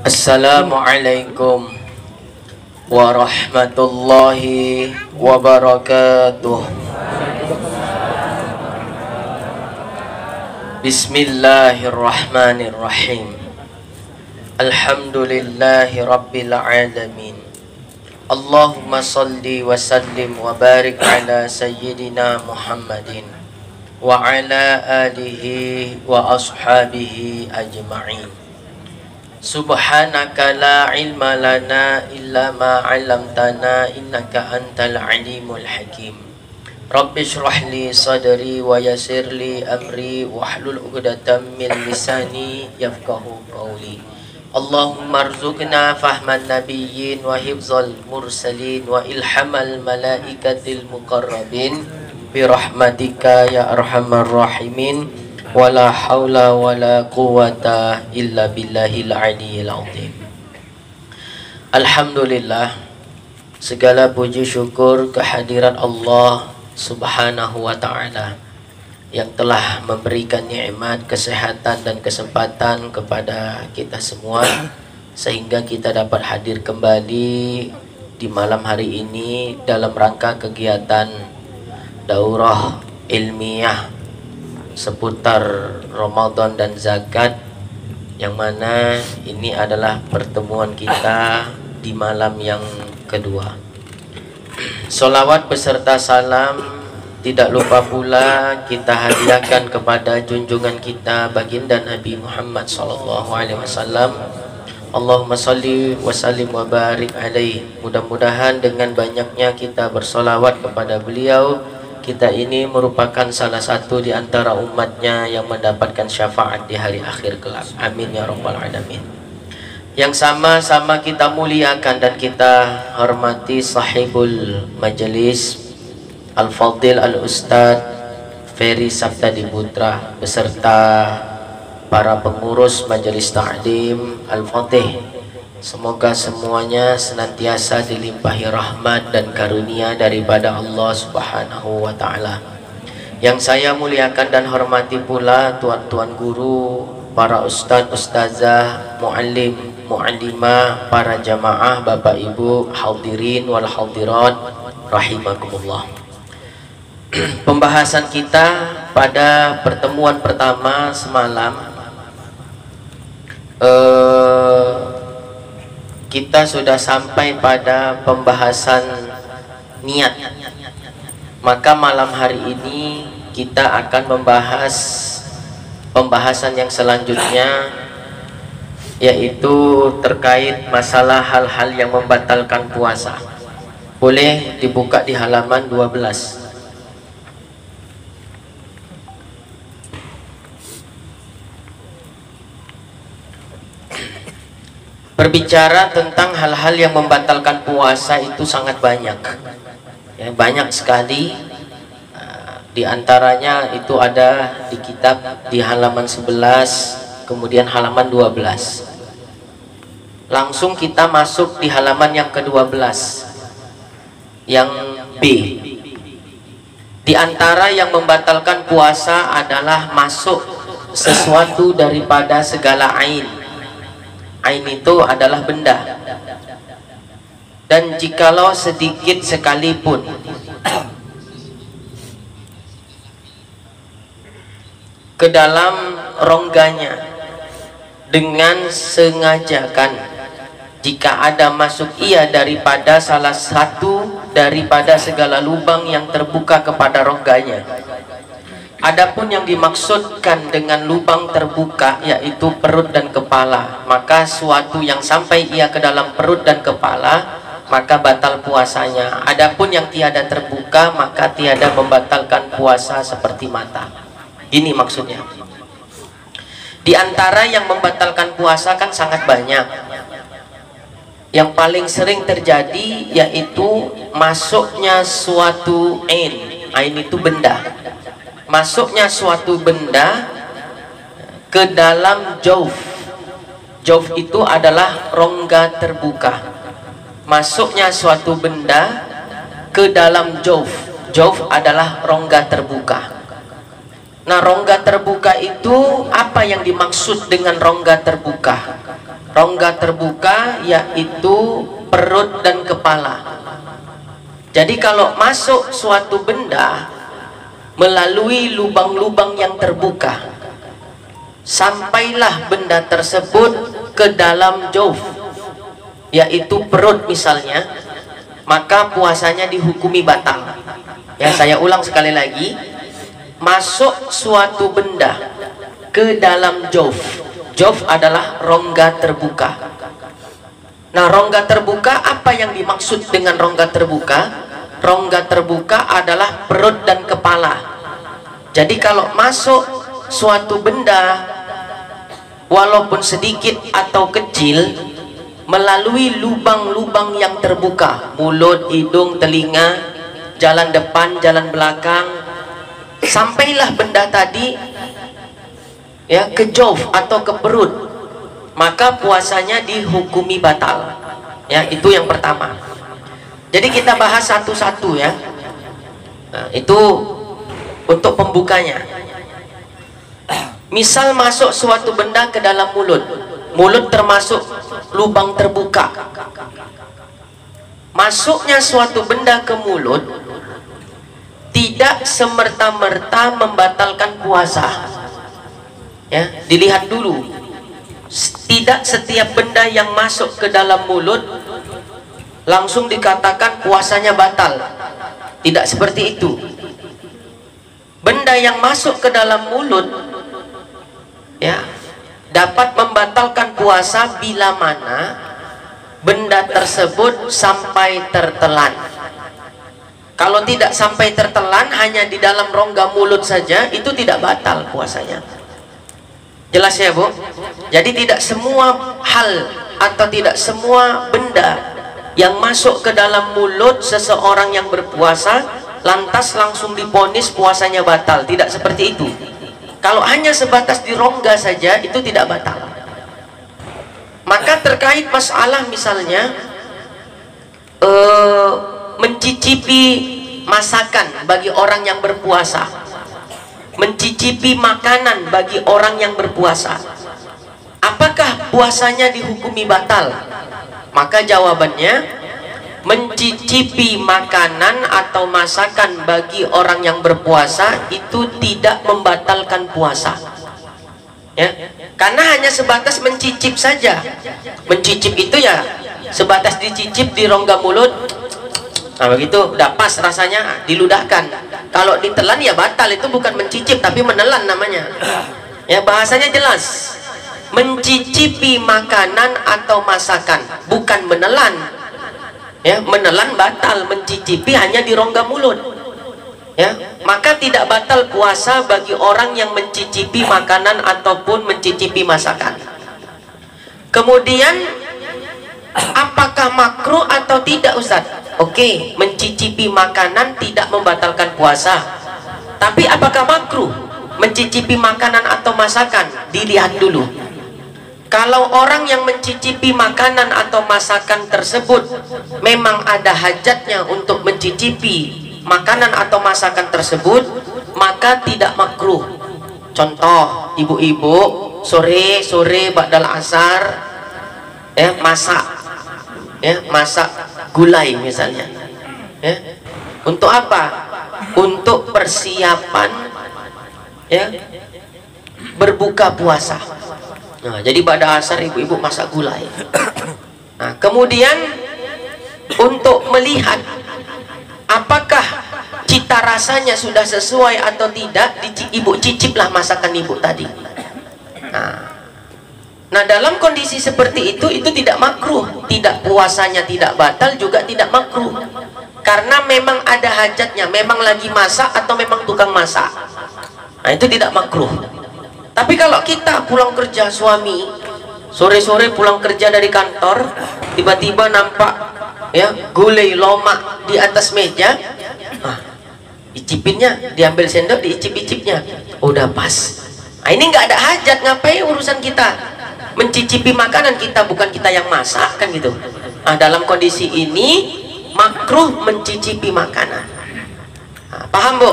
Assalamualaikum warahmatullahi wabarakatuh. Bismillahirrahmanirrahim. Alhamdulillahi rabbil alamin. Allahumma salli wa sallim wa barik ala sayyidina Muhammadin wa ala alihi wa ashabihi ajma'in. Subhanaka la ilma lana illa ma 'allamtana innaka antal alimul hakim. Rabbi shrah li sadri wa yassir li amri wahlul 'uqdatam min lisani yafqahu qawli. Allahumma arzuqna fahman nabiyyin wa hifzal mursalin wa ilhamal malaikatil muqarrabin bi rahmatika ya arhamar rahimin. Wala haula wala quwata illa billahil aliyil azim. Alhamdulillah, segala puji syukur kehadiran Allah Subhanahu wa ta'ala yang telah memberikan nikmat kesehatan dan kesempatan kepada kita semua sehingga kita dapat hadir kembali di malam hari ini dalam rangka kegiatan daurah ilmiah seputar Ramadan dan zakat, yang mana ini adalah pertemuan kita di malam yang kedua. Solawat beserta salam tidak lupa pula kita hadiahkan kepada junjungan kita baginda Nabi Muhammad SAW. Allahumma salli wa sallim wa barik alaih. Mudah-mudahan dengan banyaknya kita bersolawat kepada beliau, kita ini merupakan salah satu di antara umatnya yang mendapatkan syafaat di hari akhir kelak. Amin ya rabbal alamin. Yang sama-sama kita muliakan dan kita hormati sahibul majelis Al-Fadil Al-Ustadz Ferry Sabtadi Putra beserta para pengurus majelis ta'lim Al-Fatih. Semoga semuanya senantiasa dilimpahi rahmat dan karunia daripada Allah Subhanahu wa ta'ala. Yang saya muliakan dan hormati pula tuan-tuan guru, para ustadz, ustazah, muallim, muallimah, para jamaah, bapak ibu, hadirin wal hadirat rahimakumullah. Pembahasan kita pada pertemuan pertama semalam, kita sudah sampai pada pembahasan niat. Maka malam hari ini kita akan membahas pembahasan yang selanjutnya, yaitu terkait masalah hal-hal yang membatalkan puasa. Boleh dibuka di halaman 12. Berbicara tentang hal-hal yang membatalkan puasa itu sangat banyak ya, banyak sekali. Di antaranya itu ada di kitab di halaman 11, kemudian halaman 12. Langsung kita masuk di halaman yang ke-12, yang B. Di antara yang membatalkan puasa adalah masuk sesuatu daripada segala ain. Ain itu adalah benda, dan jikalau sedikit sekalipun ke dalam rongganya dengan sengajakan, jika ada masuk ia daripada salah satu daripada segala lubang yang terbuka kepada rongganya. Adapun yang dimaksudkan dengan lubang terbuka yaitu perut dan kepala, maka suatu yang sampai ia ke dalam perut dan kepala maka batal puasanya. Adapun yang tiada terbuka maka tiada membatalkan puasa seperti mata. Ini maksudnya. Di antara yang membatalkan puasa kan sangat banyak. Yang paling sering terjadi yaitu masuknya suatu ain. Ain itu benda. Masuknya suatu benda ke dalam jauf. Jauf itu adalah rongga terbuka. Masuknya suatu benda ke dalam jauf. Jauf adalah rongga terbuka. Nah, rongga terbuka itu apa yang dimaksud dengan rongga terbuka? Rongga terbuka yaitu perut dan kepala. Jadi kalau masuk suatu benda melalui lubang-lubang yang terbuka, sampailah benda tersebut ke dalam jauf, yaitu perut misalnya, maka puasanya dihukumi batal. Ya, saya ulang sekali lagi, masuk suatu benda ke dalam jauf. Jauf adalah rongga terbuka. Nah, rongga terbuka, apa yang dimaksud dengan rongga terbuka? Rongga terbuka adalah perut dan kepala. Jadi kalau masuk suatu benda walaupun sedikit atau kecil melalui lubang-lubang yang terbuka, mulut, hidung, telinga, jalan depan, jalan belakang, sampailah benda tadi ya ke jauf atau ke perut, maka puasanya dihukumi batal. Ya, itu yang pertama. Jadi kita bahas satu-satu ya. Nah, itu untuk pembukanya. Misal masuk suatu benda ke dalam mulut. Mulut termasuk lubang terbuka. Masuknya suatu benda ke mulut tidak semerta-merta membatalkan puasa. Ya, dilihat dulu. Tidak setiap benda yang masuk ke dalam mulut langsung dikatakan puasanya batal. Tidak seperti itu. Benda yang masuk ke dalam mulut ya dapat membatalkan puasa bila mana benda tersebut sampai tertelan. Kalau tidak sampai tertelan, hanya di dalam rongga mulut saja, itu tidak batal puasanya. Jelas ya Bu? Jadi tidak semua hal atau tidak semua benda yang masuk ke dalam mulut seseorang yang berpuasa lantas langsung diponis puasanya batal. Tidak seperti itu. Kalau hanya sebatas di rongga saja, itu tidak batal. Maka terkait masalah misalnya mencicipi masakan bagi orang yang berpuasa, mencicipi makanan bagi orang yang berpuasa, apakah puasanya dihukumi batal? Maka jawabannya, mencicipi makanan atau masakan bagi orang yang berpuasa itu tidak membatalkan puasa. Ya, karena hanya sebatas mencicip saja. Mencicip itu ya sebatas dicicip di rongga mulut. Nah begitu, udah pas rasanya, diludahkan. Kalau ditelan ya batal, itu bukan mencicip tapi menelan namanya. Ya, bahasanya jelas. Mencicipi makanan atau masakan, bukan menelan. Ya, menelan batal, mencicipi hanya di rongga mulut. Ya, maka tidak batal puasa bagi orang yang mencicipi makanan ataupun mencicipi masakan. Kemudian apakah makruh atau tidak Ustaz? Oke, mencicipi makanan tidak membatalkan puasa. Tapi apakah makruh mencicipi makanan atau masakan? Dilihat dulu. Kalau orang yang mencicipi makanan atau masakan tersebut memang ada hajatnya untuk mencicipi makanan atau masakan tersebut, maka tidak makruh. Contoh, ibu-ibu sore-sore ba'dal asar ya masak gulai misalnya. Ya. Untuk apa? Untuk persiapan ya berbuka puasa. Nah, jadi pada asar ibu-ibu masak gulai. Nah, kemudian untuk melihat apakah cita rasanya sudah sesuai atau tidak, ibu ciciplah masakan ibu tadi. Nah, dalam kondisi seperti itu tidak makruh, tidak puasanya tidak batal, juga tidak makruh. Karena memang ada hajatnya, memang lagi masak atau memang tukang masak. Nah, itu tidak makruh. Tapi kalau kita pulang kerja, suami sore-sore pulang kerja dari kantor, tiba-tiba nampak ya gulai lomak di atas meja, icipinnya, diambil sendok, diicip-icipnya, udah pas. Nah, ini nggak ada hajat, ngapain urusan kita mencicipi makanan, kita bukan kita yang masak kan gitu. Nah, dalam kondisi ini makruh mencicipi makanan. Nah, paham Bu?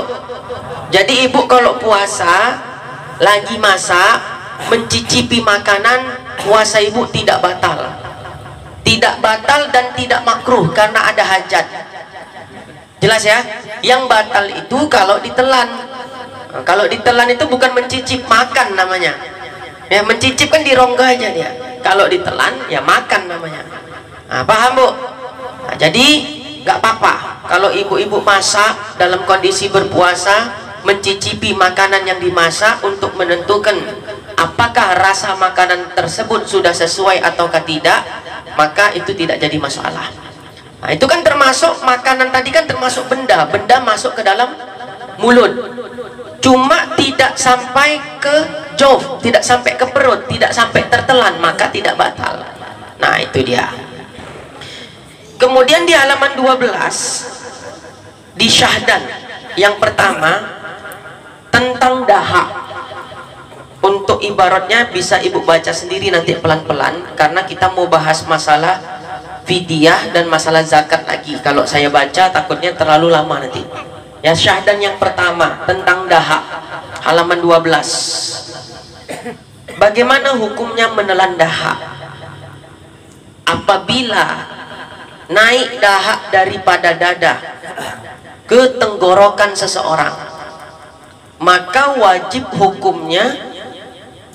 Jadi ibu kalau puasa lagi masak, mencicipi makanan puasa ibu tidak batal. Tidak batal dan tidak makruh karena ada hajat. Jelas ya? Yang batal itu kalau ditelan. Kalau ditelan itu bukan mencicip, makan namanya. Ya, mencicip kan di rongga aja dia. Kalau ditelan ya makan namanya. Nah, paham Bu? Nah, jadi nggak apa-apa kalau ibu-ibu masak dalam kondisi berpuasa, mencicipi makanan yang dimasak untuk menentukan apakah rasa makanan tersebut sudah sesuai ataukah tidak, maka itu tidak jadi masalah. Nah, itu kan termasuk makanan tadi kan termasuk benda masuk ke dalam mulut, cuma tidak sampai ke jauf, tidak sampai ke perut, tidak sampai tertelan, maka tidak batal. Nah, itu dia. Kemudian di halaman 12 di syahdan yang pertama tentang dahak. Untuk ibaratnya bisa ibu baca sendiri nanti pelan-pelan, karena kita mau bahas masalah fidyah dan masalah zakat lagi. Kalau saya baca takutnya terlalu lama nanti. Ya, syahdan yang pertama tentang dahak, halaman 12. Bagaimana hukumnya menelan dahak? Apabila naik dahak daripada dada ke tenggorokan seseorang, maka wajib hukumnya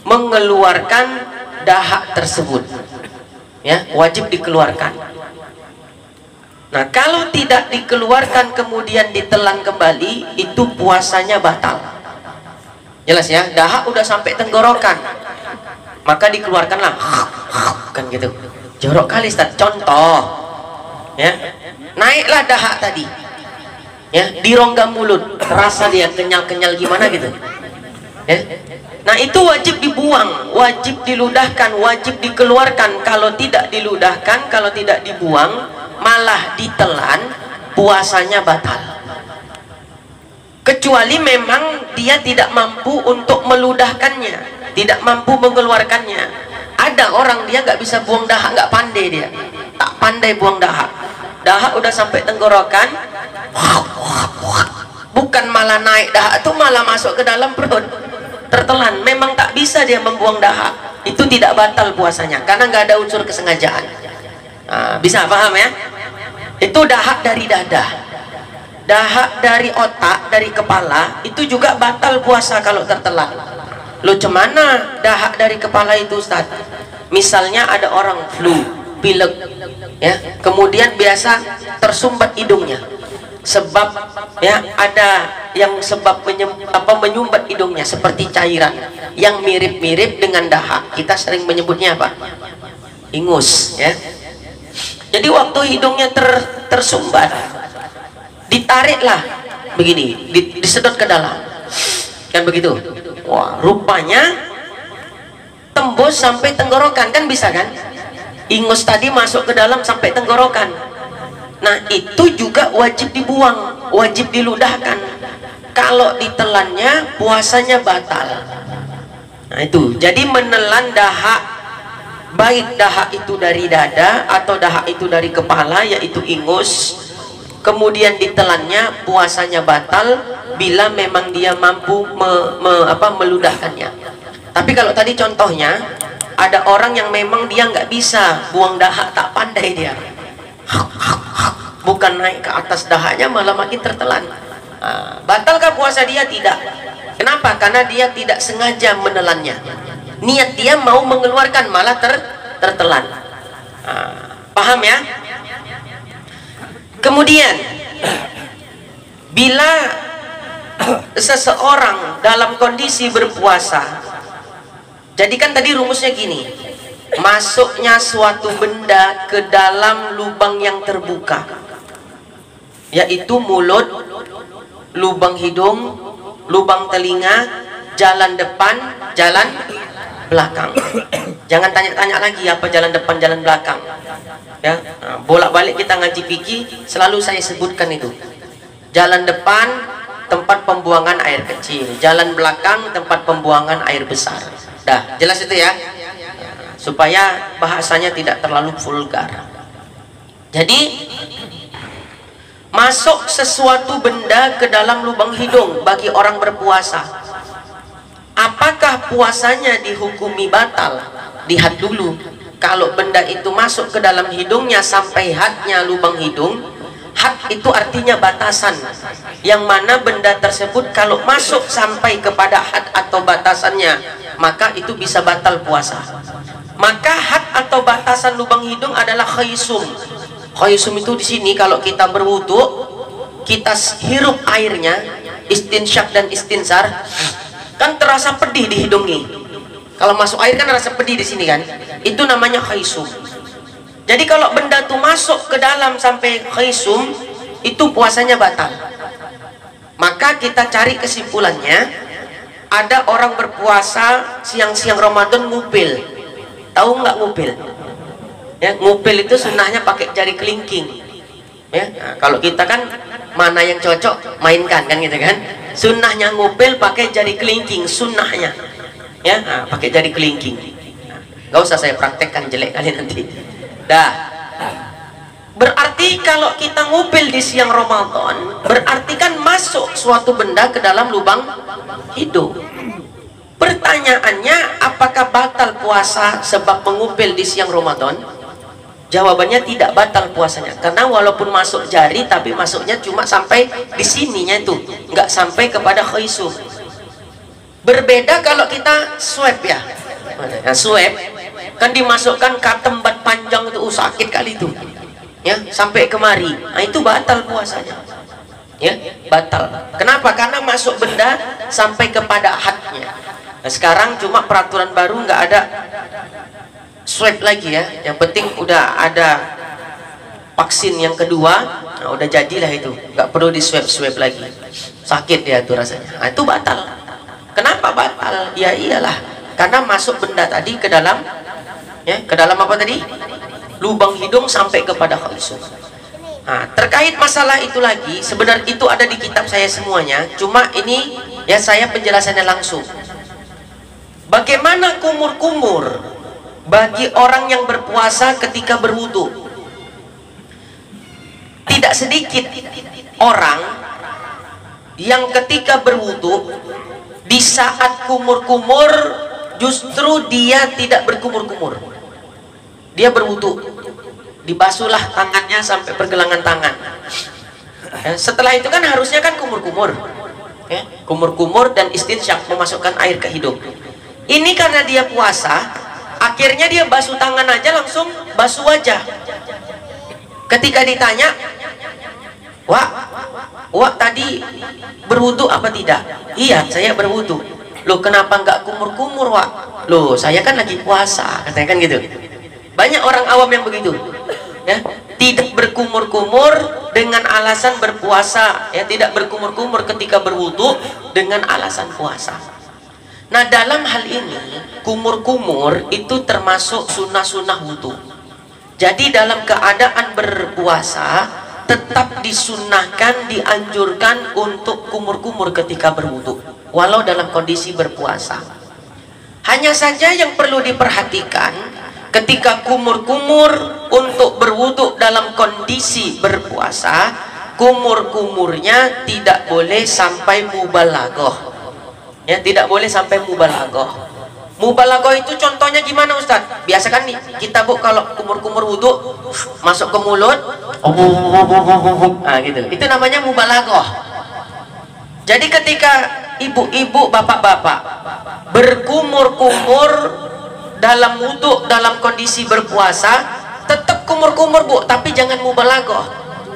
mengeluarkan dahak tersebut. Ya, wajib dikeluarkan. Nah, kalau tidak dikeluarkan kemudian ditelan kembali, itu puasanya batal. Jelas ya? Dahak udah sampai tenggorokan, maka dikeluarkanlah. Kan gitu. Jorok kali Ustaz. Contoh, ya, naiklah dahak tadi, ya, di rongga mulut, terasa dia kenyal-kenyal gimana gitu, ya. Nah, itu wajib dibuang, wajib diludahkan, wajib dikeluarkan. Kalau tidak diludahkan, kalau tidak dibuang, malah ditelan, puasanya batal. Kecuali memang dia tidak mampu untuk meludahkannya, tidak mampu mengeluarkannya. Ada orang dia nggak bisa buang dahak, nggak pandai dia, tak pandai buang dahak. Dahak udah sampai tenggorokan, bukan malah naik dahak itu malah masuk ke dalam perut, tertelan. Memang tak bisa dia membuang dahak, itu tidak batal puasanya karena nggak ada unsur kesengajaan. Nah, bisa paham ya? Itu dahak dari dada, dahak dari otak, dari kepala, itu juga batal puasa kalau tertelan. Loh, cemana dahak dari kepala itu Ustaz? Misalnya ada orang flu, pilek, ya, kemudian biasa tersumbat hidungnya, sebab ya ada yang sebab menyumbat hidungnya seperti cairan yang mirip-mirip dengan dahak. Kita sering menyebutnya apa? Ingus, ya. Jadi waktu hidungnya tersumbat, ditariklah begini, disedot ke dalam, kan begitu. Wah, rupanya tembus sampai tenggorokan, kan bisa kan? Ingus tadi masuk ke dalam sampai tenggorokan. Nah, itu juga wajib dibuang, wajib diludahkan. Kalau ditelannya, puasanya batal. Nah, itu. Jadi menelan dahak, baik dahak itu dari dada atau dahak itu dari kepala, yaitu ingus, kemudian ditelannya, puasanya batal bila memang dia mampu meludahkannya. Tapi kalau tadi contohnya ada orang yang memang dia nggak bisa buang dahak, tak pandai dia, bukan naik ke atas dahaknya malah makin tertelan. Batalkah puasa dia? Tidak. Kenapa? Karena dia tidak sengaja menelannya. Niat dia mau mengeluarkan malah tertelan. Paham ya? Kemudian bila seseorang dalam kondisi berpuasa, jadi kan tadi rumusnya gini, masuknya suatu benda ke dalam lubang yang terbuka, yaitu mulut, lubang hidung, lubang telinga, jalan depan, jalan belakang. Jangan tanya-tanya lagi apa jalan depan, jalan belakang, ya. Nah, bolak-balik kita ngaji fikih selalu saya sebutkan itu. Jalan depan tempat pembuangan air kecil, jalan belakang tempat pembuangan air besar. Dah, jelas itu ya, supaya bahasanya tidak terlalu vulgar. Jadi masuk sesuatu benda ke dalam lubang hidung bagi orang berpuasa, apakah puasanya dihukumi batal? lihat dulu. Kalau benda itu masuk ke dalam hidungnya sampai hadnya lubang hidung, had itu artinya batasan, yang mana benda tersebut kalau masuk sampai kepada had atau batasannya, maka itu bisa batal puasa. Maka had atau batasan lubang hidung adalah khaysum. Khaysum itu di sini kalau kita berwudu, kita hirup airnya, istinsyak dan istinsar, kan terasa pedih di hidung nih. Kalau masuk air kan rasa pedih di sini kan, itu namanya khaysum. Jadi kalau benda itu masuk ke dalam sampai khaysum, itu puasanya batal. Maka kita cari kesimpulannya, ada orang berpuasa siang-siang Ramadan ngupil. Tahu nggak ngupil? Ya, ngupil itu sunnahnya pakai jari kelingking. Ya, nah, kalau kita kan mana yang cocok mainkan kan gitu kan. Sunnahnya ngupil pakai jari kelingking, sunnahnya. Ya, nah, pakai jari kelingking. Nah, nggak usah saya praktekkan, jelek kali nanti. Dah. Berarti kalau kita ngupil di siang Ramadan, berarti kan masuk suatu benda ke dalam lubang hidung. Pertanyaannya, apakah batal puasa sebab mengupil di siang Ramadan? Jawabannya tidak batal puasanya, karena walaupun masuk jari tapi masuknya cuma sampai di sininya itu, nggak sampai kepada khaysum. Berbeda kalau kita swab ya. Nah, swab kan dimasukkan ke tempat panjang itu, sakit kali itu. Ya, sampai kemari. Nah, itu batal puasanya. Ya, batal. Kenapa? Karena masuk benda sampai kepada hadnya. Nah, sekarang cuma peraturan baru nggak ada swab lagi ya. Yang penting udah ada vaksin yang kedua, nah, udah jadilah itu. Nggak perlu di swab lagi. Sakit ya tuh rasanya. Nah, itu batal. Kenapa batal? Ya iyalah, karena masuk benda tadi ke dalam, ya, ke dalam apa tadi? Lubang hidung sampai kepada khaysum. Nah, terkait masalah itu lagi, sebenarnya itu ada di kitab saya semuanya. Cuma ini ya saya penjelasannya langsung. Bagaimana kumur-kumur bagi orang yang berpuasa ketika berwudu? Tidak sedikit orang yang ketika berwudu, di saat kumur-kumur justru dia tidak berkumur-kumur, dia berwudu, dibasuhlah tangannya sampai pergelangan tangan. Setelah itu kan harusnya kan kumur-kumur, ya, kumur-kumur dan istinsyak, memasukkan air ke hidung. Ini karena dia puasa, akhirnya dia basuh tangan aja langsung basuh wajah. Ketika ditanya, Wak tadi berwudu apa tidak? Iya, saya berwudu. Loh, kenapa nggak kumur-kumur, Wak? Loh, saya kan lagi puasa, katanya kan gitu. Banyak orang awam yang begitu, ya, tidak berkumur-kumur dengan alasan berpuasa, ya, tidak berkumur-kumur ketika berwudu dengan alasan puasa. Nah, dalam hal ini kumur-kumur itu termasuk sunnah-sunnah wudu. Jadi dalam keadaan berpuasa tetap disunnahkan, dianjurkan untuk kumur-kumur ketika berwudu, walau dalam kondisi berpuasa. Hanya saja yang perlu diperhatikan, ketika kumur-kumur untuk berwudu dalam kondisi berpuasa, kumur-kumurnya tidak boleh sampai mubalaghah. Ya, tidak boleh sampai mubalaghah. Mubalaghah itu contohnya gimana, Ustadz? Biasa kan nih, kita Bu kalau kumur-kumur wudu masuk ke mulut, nah gitu. Itu namanya mubalaghah. Jadi ketika ibu-ibu, bapak-bapak berkumur-kumur dalam wudu dalam kondisi berpuasa, tetap kumur-kumur Bu, tapi jangan mubalaghah.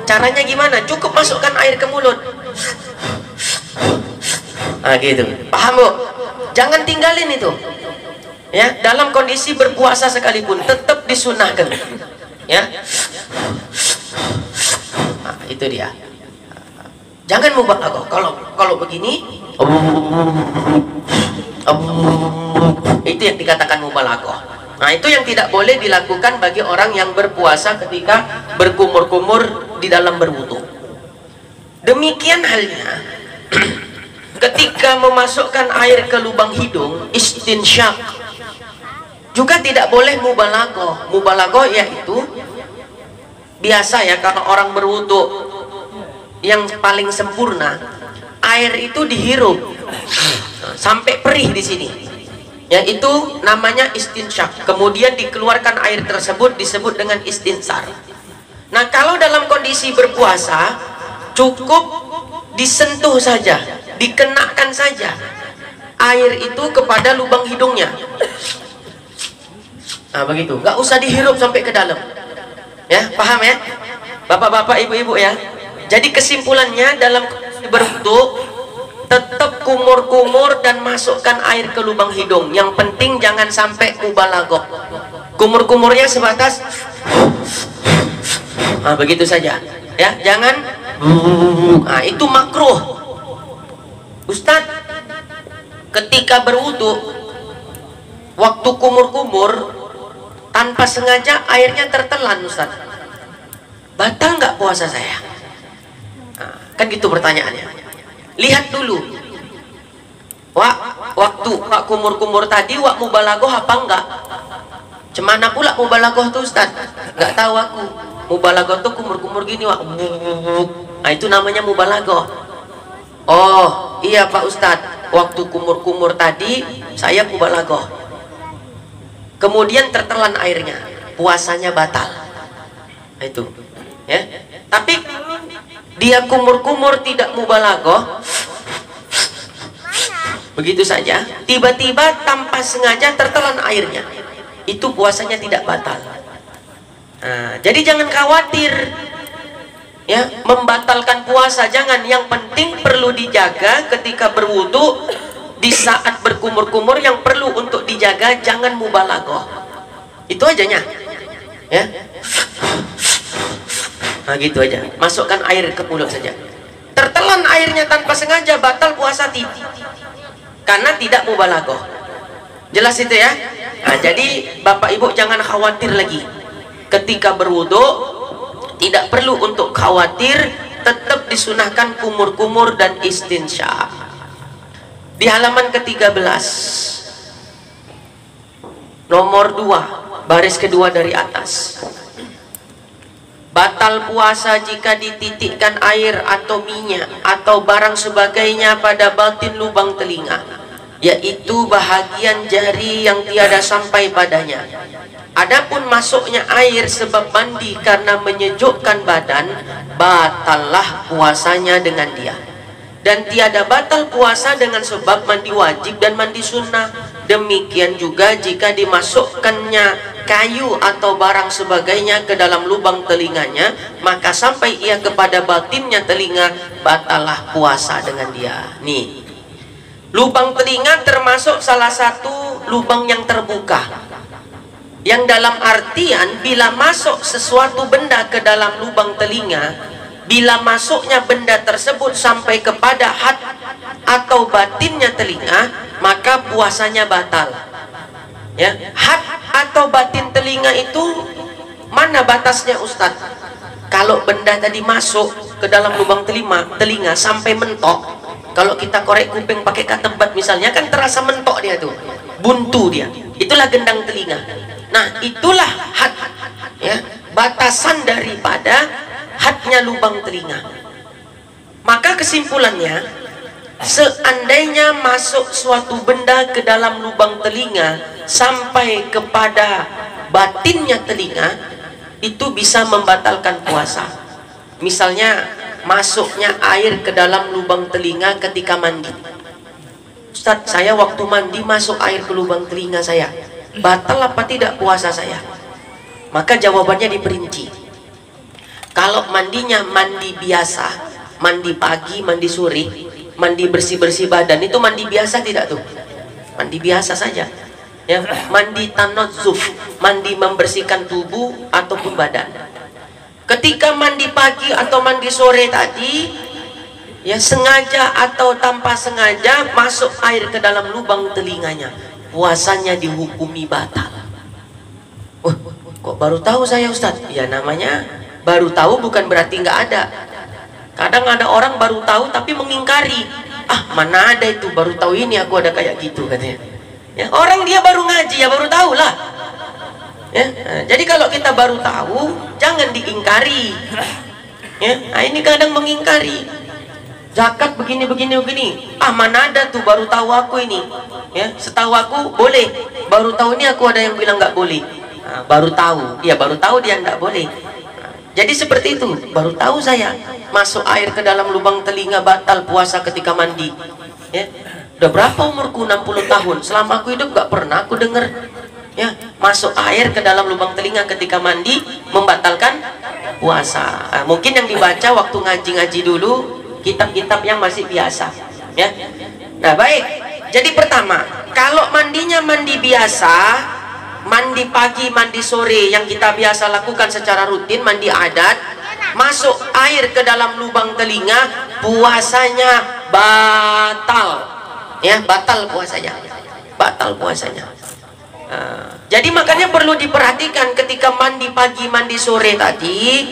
Caranya gimana? Cukup masukkan air ke mulut. Nah gitu. Paham Bu? Jangan tinggalin itu. Ya, dalam kondisi berpuasa sekalipun tetap disunahkan. Ya. Nah, itu dia. Jangan mubalaghah. Kalau begini, itu yang dikatakan mubalaghah. Nah, itu yang tidak boleh dilakukan bagi orang yang berpuasa ketika berkumur-kumur di dalam berwudu. Demikian halnya ketika memasukkan air ke lubang hidung, istinsyak, juga tidak boleh mubalaghah. Mubalaghah yaitu biasa ya, kalau orang berwudu yang paling sempurna, air itu dihirup sampai perih di sini. Ya, itu namanya istinsyak. Kemudian dikeluarkan air tersebut disebut dengan istinsar. Nah, kalau dalam kondisi berpuasa cukup disentuh saja, dikenakan saja air itu kepada lubang hidungnya. Nah, begitu, nggak usah dihirup sampai ke dalam. Ya, paham ya, bapak-bapak, ibu-ibu ya. Jadi kesimpulannya, dalam berwudu tetap kumur-kumur dan masukkan air ke lubang hidung. Yang penting jangan sampai mubalaghah. Kumur-kumurnya sebatas begitu saja ya, jangan itu makruh. Ustadz, ketika berwudu waktu kumur-kumur tanpa sengaja airnya tertelan, Ustadz, batal nggak puasa saya? Kan gitu pertanyaannya. Lihat dulu, waktu kumur-kumur tadi mubalaghah apa enggak? Cemana pula mubalaghah tuh, Ustadz? Nggak tahu aku. Mubalaghah tuh kumur-kumur gini, nah itu namanya mubalaghah. Oh iya Pak Ustadz, waktu kumur-kumur tadi saya mubalaghah, kemudian tertelan airnya, puasanya batal. Nah, itu ya. Tapi dia kumur-kumur tidak mubalaghah, begitu saja tiba-tiba tanpa sengaja tertelan airnya, itu puasanya tidak batal. Nah, jadi jangan khawatir ya membatalkan puasa, jangan. Yang penting perlu dijaga ketika berwudu, di saat berkumur-kumur yang perlu untuk dijaga jangan mubalaghah. Itu ajanya ya. Nah gitu aja, masukkan air ke mulut saja. Tertelan airnya tanpa sengaja, batal puasa karena tidak mubalaghah. Jelas itu ya. Nah, jadi Bapak Ibu jangan khawatir lagi ketika berwudu, tidak perlu untuk khawatir, tetap disunahkan kumur-kumur dan istinsyak. Di halaman ke-13 nomor 2 baris kedua dari atas, batal puasa jika dititikkan air atau minyak atau barang sebagainya pada batin lubang telinga, yaitu bahagian jari yang tiada sampai padanya. Adapun masuknya air sebab mandi karena menyejukkan badan, batallah puasanya dengan dia. Dan tiada batal puasa dengan sebab mandi wajib dan mandi sunnah. Demikian juga jika dimasukkannya kayu atau barang sebagainya ke dalam lubang telinganya, maka sampai ia kepada batinnya telinga, batallah puasa dengan dia. Nih, lubang telinga termasuk salah satu lubang yang terbuka, yang dalam artian bila masuk sesuatu benda ke dalam lubang telinga, bila masuknya benda tersebut sampai kepada hat atau batinnya telinga, maka puasanya batal ya. Hat atau batin telinga itu mana batasnya, Ustadz? Kalau benda tadi masuk ke dalam lubang telinga sampai mentok, kalau kita korek kuping pakai katembat misalnya, kan terasa mentok dia tuh, buntu dia, itulah gendang telinga. Nah itulah hat ya, batasan daripada hatnya lubang telinga. Maka kesimpulannya, seandainya masuk suatu benda ke dalam lubang telinga sampai kepada batinnya telinga, itu bisa membatalkan puasa. Misalnya masuknya air ke dalam lubang telinga ketika mandi. Ustadz, saya waktu mandi masuk air ke lubang telinga saya, batal apa tidak puasa saya? Maka jawabannya diperinci. Kalau mandinya mandi biasa, mandi pagi, mandi sore, mandi bersih-bersih badan, itu mandi biasa tidak tuh? Mandi biasa saja ya. Mandi tanazzuf, mandi membersihkan tubuh ataupun badan. Ketika mandi pagi atau mandi sore tadi ya, sengaja atau tanpa sengaja masuk air ke dalam lubang telinganya, puasanya dihukumi batal. Kok baru tahu saya, Ustadz? Ya namanya baru tahu bukan berarti nggak ada. Kadang ada orang baru tahu tapi mengingkari. Mana ada itu, baru tahu ini aku ada kayak gitu katanya ya. Orang dia baru ngaji ya baru tahu lah ya. Jadi kalau kita baru tahu jangan diingkari ya. Nah, ini kadang mengingkari, zakat begini begini begini, mana ada tuh, baru tahu aku ini. Ya, setahu aku boleh. Baru tahu ini aku ada yang bilang nggak boleh. Nah, baru tahu, ya baru tahu dia nggak boleh. Jadi seperti itu, baru tahu saya. Masuk air ke dalam lubang telinga batal puasa ketika mandi. Ya, udah berapa umurku? 60 tahun. Selama aku hidup nggak pernah aku dengar. Ya, masuk air ke dalam lubang telinga ketika mandi membatalkan puasa. Nah, mungkin yang dibaca waktu ngaji-ngaji dulu kitab-kitab yang masih biasa. Ya, nah baik. Jadi pertama, kalau mandinya mandi biasa, mandi pagi, mandi sore yang kita biasa lakukan secara rutin, mandi adat, masuk air ke dalam lubang telinga, puasanya batal. Ya, batal puasanya. Batal puasanya. Jadi makanya perlu diperhatikan ketika mandi pagi, mandi sore tadi,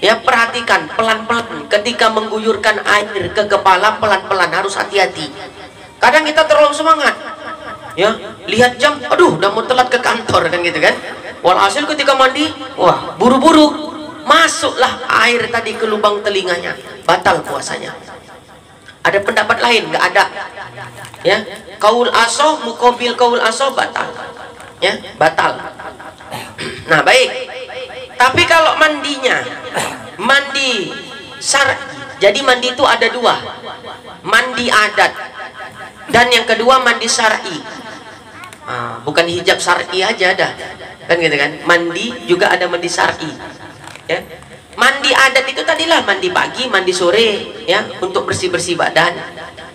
ya perhatikan pelan-pelan ketika mengguyurkan air ke kepala, pelan-pelan, harus hati-hati. Kadang kita terlalu semangat, ya lihat jam, aduh udah mau telat ke kantor kan gitu kan. Walhasil ketika mandi, wah buru-buru masuklah air tadi ke lubang telinganya, batal puasanya. Ada pendapat lain? Nggak ada. Ya, kaul asoh mukobil kaul asoh batal. Ya, batal. Nah baik. Tapi kalau mandinya mandi syar'i, jadi mandi itu ada dua, mandi adat dan yang kedua mandi syar'i. Bukan hijab syar'i aja ada, kan gitu kan? Mandi juga ada mandi syar'i. Ya, mandi adat itu tadilah mandi pagi, mandi sore, ya untuk bersih-bersih badan.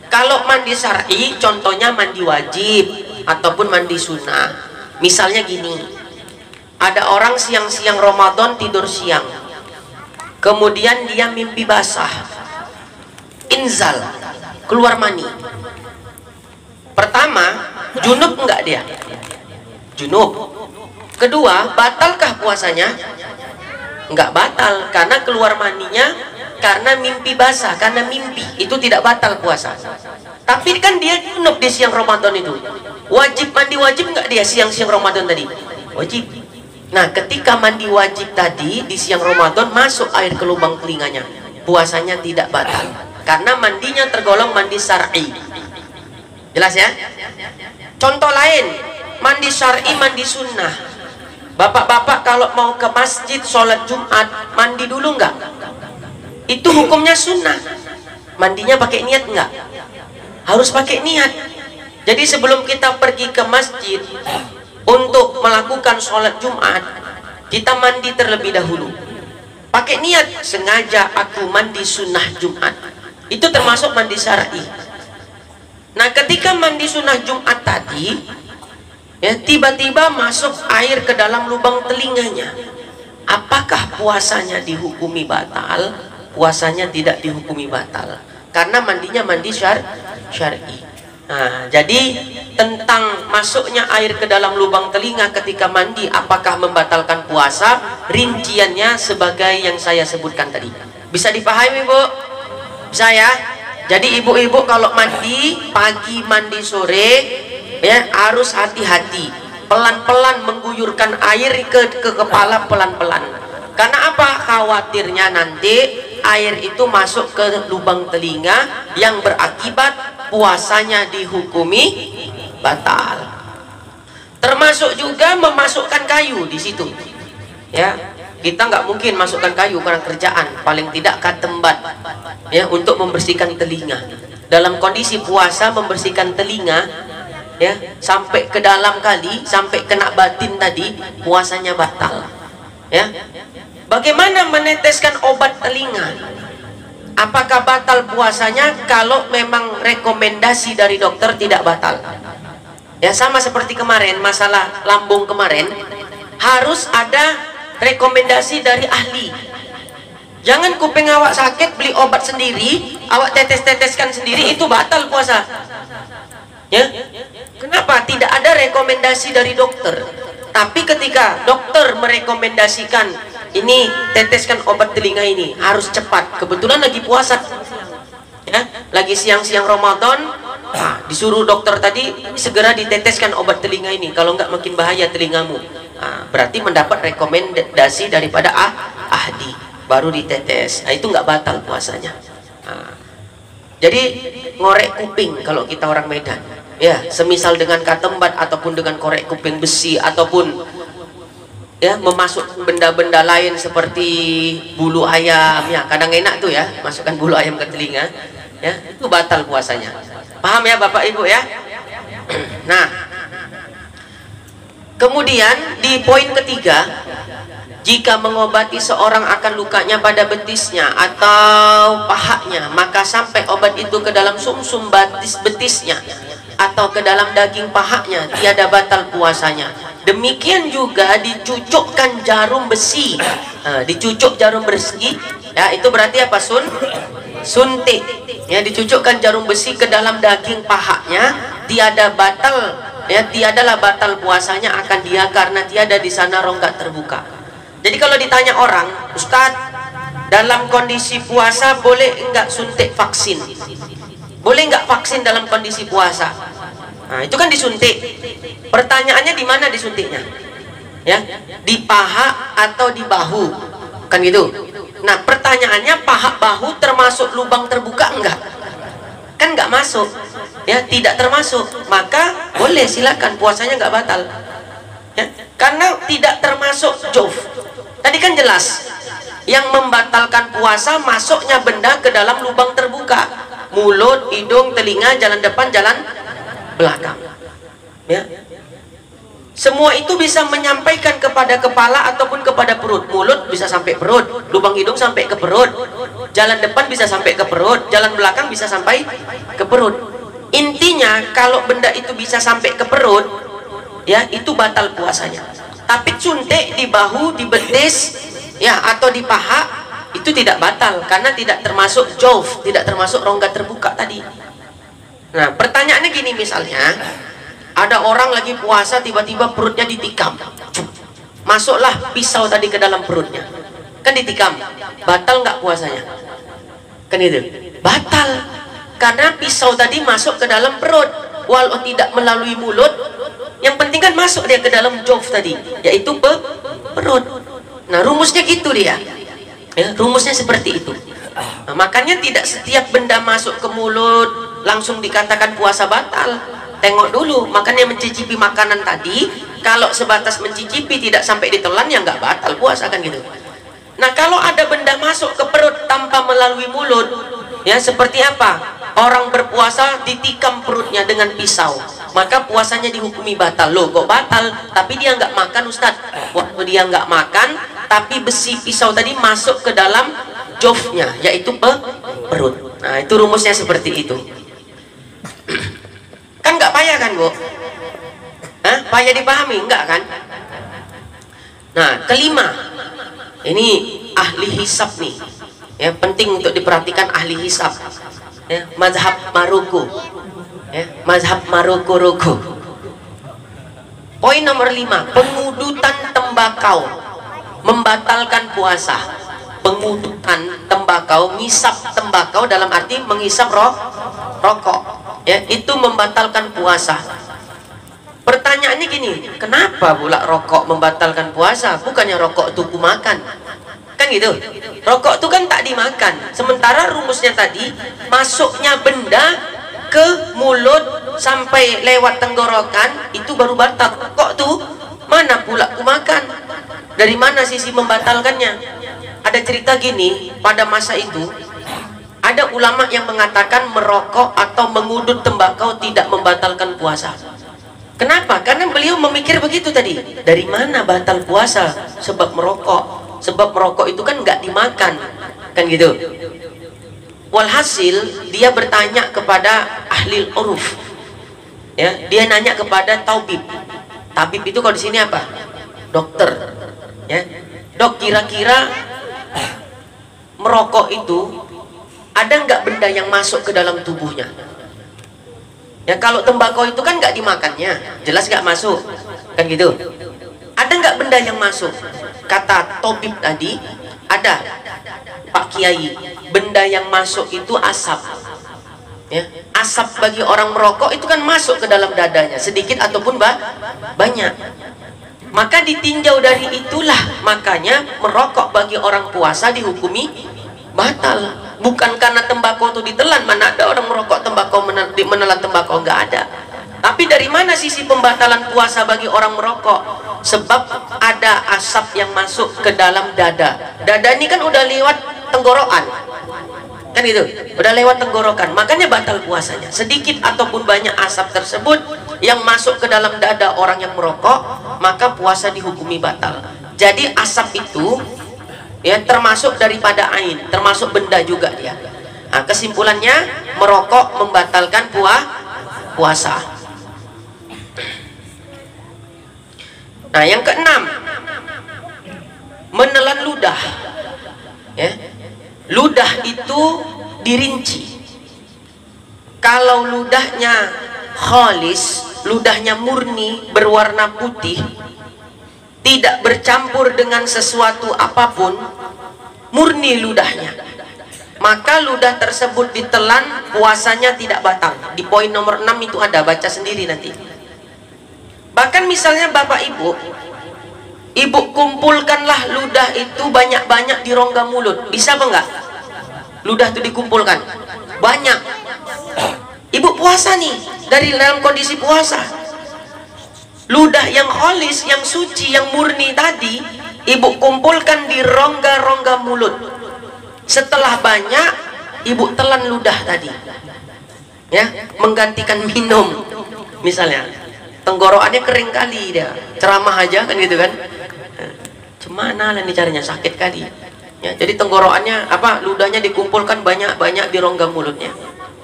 Kalau mandi syar'i, contohnya mandi wajib ataupun mandi sunnah. Misalnya gini, ada orang siang-siang Ramadan tidur siang, kemudian dia mimpi basah, inzal, keluar mani. Pertama, junub enggak dia? Junub. Kedua, batalkah puasanya? Enggak batal, karena keluar maninya karena mimpi basah, karena mimpi itu tidak batal puasa. Tapi kan dia junub di siang Ramadan itu. Wajib mandi wajib nggak dia siang-siang Ramadan tadi? Wajib. Nah, ketika mandi wajib tadi di siang Ramadan masuk air ke lubang telinganya, puasanya tidak batal karena mandinya tergolong mandi syar'i. Jelas ya? Contoh lain, mandi syar'i, mandi sunnah. Bapak-bapak kalau mau ke masjid sholat Jumat, mandi dulu nggak? Itu hukumnya sunnah. Mandinya pakai niat nggak? Harus pakai niat. Jadi sebelum kita pergi ke masjid untuk melakukan sholat Jumat, kita mandi terlebih dahulu. Pakai niat, sengaja aku mandi sunnah Jumat. Itu termasuk mandi syar'i. Nah, ketika mandi sunnah Jumat tadi, ya tiba-tiba masuk air ke dalam lubang telinganya. Apakah puasanya dihukumi batal? Puasanya tidak dihukumi batal karena mandinya mandi syar'i. Nah, jadi tentang masuknya air ke dalam lubang telinga ketika mandi apakah membatalkan puasa, rinciannya sebagai yang saya sebutkan tadi. Bisa dipahami, Bu? Bisa ya? Jadi ibu-ibu kalau mandi pagi, mandi sore, ya harus hati-hati, pelan-pelan mengguyurkan air ke kepala, pelan-pelan. Karena apa? Khawatirnya nanti air itu masuk ke lubang telinga yang berakibat puasanya dihukumi batal. Termasuk juga memasukkan kayu di situ. Ya, kita nggak mungkin masukkan kayu karena kerjaan, paling tidak katembat, ya untuk membersihkan telinga. Dalam kondisi puasa membersihkan telinga, ya sampai ke dalam kali, sampai kena batin tadi, puasanya batal. Ya, bagaimana meneteskan obat telinga? Apakah batal puasanya? Kalau memang rekomendasi dari dokter tidak batal. Ya sama seperti kemarin masalah lambung kemarin, harus ada rekomendasi dari ahli. Jangan kuping awak sakit beli obat sendiri, awak tetes-teteskan sendiri, itu batal puasa. Ya, kenapa? Tidak ada rekomendasi dari dokter. Tapi ketika dokter merekomendasikan ini teteskan obat telinga ini, harus cepat. Kebetulan lagi puasa, ya, lagi siang-siang Ramadan, disuruh dokter tadi segera diteteskan obat telinga ini. Kalau nggak makin bahaya telingamu. Berarti mendapat rekomendasi daripada ahli, baru ditetes. Nah, itu nggak batal puasanya. Jadi ngorek kuping kalau kita orang Medan. Ya, semisal dengan katembat ataupun dengan korek kuping besi ataupun ya memasuk benda-benda lain seperti bulu ayam, ya kadang enak tuh ya masukkan bulu ayam ke telinga, ya itu batal puasanya. Paham ya Bapak Ibu ya? Nah, kemudian di poin ketiga, jika mengobati seorang akan lukanya pada betisnya atau pahanya, maka sampai obat itu ke dalam sumsum betisnya atau ke dalam daging pahanya, tiada batal puasanya. Demikian juga dicucukkan jarum besi. Nah, dicucuk jarum besi, ya itu berarti apa? Suntik. Ya, dicucukkan jarum besi ke dalam daging pahanya, tiada batal, ya tiadalah batal puasanya akan dia karena tiada di sana rongga terbuka. Jadi kalau ditanya orang, Ustadz, dalam kondisi puasa boleh enggak suntik vaksin? Boleh enggak vaksin dalam kondisi puasa? Nah, itu kan disuntik. Pertanyaannya di mana disuntiknya? Ya, di paha atau di bahu? Kan gitu. Nah, pertanyaannya paha bahu termasuk lubang terbuka enggak? Kan enggak masuk. Ya, tidak termasuk. Maka boleh, silakan, puasanya enggak batal. Ya, karena tidak termasuk jawf. Tadi kan jelas yang membatalkan puasa masuknya benda ke dalam lubang terbuka, mulut, hidung, telinga, jalan depan, jalan belakang, ya semua itu bisa menyampaikan kepada kepala ataupun kepada perut. Mulut bisa sampai perut, lubang hidung sampai ke perut, jalan depan bisa sampai ke perut, jalan belakang bisa sampai ke perut. Intinya kalau benda itu bisa sampai ke perut, ya itu batal puasanya. Tapi suntik di bahu, di betis, ya atau di paha itu tidak batal karena tidak termasuk jawf, tidak termasuk rongga terbuka tadi. Nah, pertanyaannya gini, misalnya ada orang lagi puasa tiba-tiba perutnya ditikam, masuklah pisau tadi ke dalam perutnya, kan ditikam, batal nggak puasanya? Kan itu batal karena pisau tadi masuk ke dalam perut, walau tidak melalui mulut, yang penting kan masuk dia ke dalam jawf tadi, yaitu perut. Nah, rumusnya gitu dia, ya, rumusnya seperti itu. Nah, makanya tidak setiap benda masuk ke mulut langsung dikatakan puasa batal. Tengok dulu, makanya mencicipi makanan tadi, kalau sebatas mencicipi tidak sampai ditelan ya nggak batal puasa, kan gitu. Nah, kalau ada benda masuk ke perut tanpa melalui mulut, ya seperti apa? Orang berpuasa ditikam perutnya dengan pisau, maka puasanya dihukumi batal. Loh, kok batal? Tapi dia nggak makan, Ustadz. Waktu dia nggak makan, tapi besi pisau tadi masuk ke dalam jawfnya, yaitu perut. Nah, itu rumusnya seperti itu. Kan nggak payah kan, Bu? Hah? Payah dipahami? Enggak kan? Nah, kelima, ini ahli hisab nih, ya penting untuk diperhatikan ahli hisab, ya, mazhab Maroko, ya, mazhab Maroko. Poin nomor 5, pengudutan tembakau membatalkan puasa. Pengudutan tembakau, ngisap tembakau dalam arti mengisap rokok, ya itu membatalkan puasa. Pertanyaannya gini, kenapa pula rokok membatalkan puasa? Bukannya rokok itu kumakan, kan gitu? Rokok itu kan tak dimakan. Sementara rumusnya tadi, masuknya benda ke mulut sampai lewat tenggorokan itu baru batal. Rokok tuh mana pula kumakan? Dari mana sisi membatalkannya? Ada cerita gini, pada masa itu ada ulama yang mengatakan merokok atau mengudut tembakau tidak membatalkan puasa. Kenapa? Karena beliau memikir begitu tadi. Dari mana batal puasa? Sebab merokok. Sebab merokok itu kan nggak dimakan, kan gitu. Walhasil dia bertanya kepada ahli uruf, ya dia nanya kepada tabib. Tabib itu kalau di sini apa? Dokter, ya. Dok, kira-kira merokok itu ada nggak benda yang masuk ke dalam tubuhnya? Ya kalau tembakau itu kan nggak dimakannya, jelas nggak masuk, kan gitu. Ada nggak benda yang masuk? Kata tabib tadi, ada Pak Kiai. Benda yang masuk itu asap, ya. Asap bagi orang merokok itu kan masuk ke dalam dadanya, sedikit ataupun banyak. Maka ditinjau dari itulah, makanya merokok bagi orang puasa dihukumi batal. Bukan karena tembakau itu ditelan, mana ada orang merokok tembakau menelan tembakau, nggak ada. Tapi dari mana sisi pembatalan puasa bagi orang merokok? Sebab ada asap yang masuk ke dalam dada. Dada ini kan udah lewat tenggorokan, kan itu, udah lewat tenggorokan, makanya batal puasanya. Sedikit ataupun banyak asap tersebut yang masuk ke dalam dada orang yang merokok, maka puasa dihukumi batal. Jadi asap itu ya termasuk daripada ain, termasuk benda juga dia. Nah, kesimpulannya merokok membatalkan puasa. Nah, yang keenam, menelan ludah. Ya. Ludah itu dirinci. Kalau ludahnya khalis, ludahnya murni berwarna putih, tidak bercampur dengan sesuatu apapun, murni ludahnya, maka ludah tersebut ditelan, puasanya tidak batal. Di poin nomor 6 itu ada, baca sendiri nanti. Bahkan misalnya bapak ibu kumpulkanlah ludah itu banyak-banyak di rongga mulut, bisa apa enggak? Ludah itu dikumpulkan banyak, ibu puasa nih, dari dalam kondisi puasa, ludah yang khalis, yang suci, yang murni tadi ibu kumpulkan di rongga-rongga mulut. Setelah banyak, ibu telan ludah tadi, ya, menggantikan minum. Misalnya tenggorokannya kering kali, dia ceramah aja kan gitu kan, cemana lah nih caranya, sakit kali ya. Jadi tenggorokannya apa, ludahnya dikumpulkan banyak-banyak di rongga mulutnya,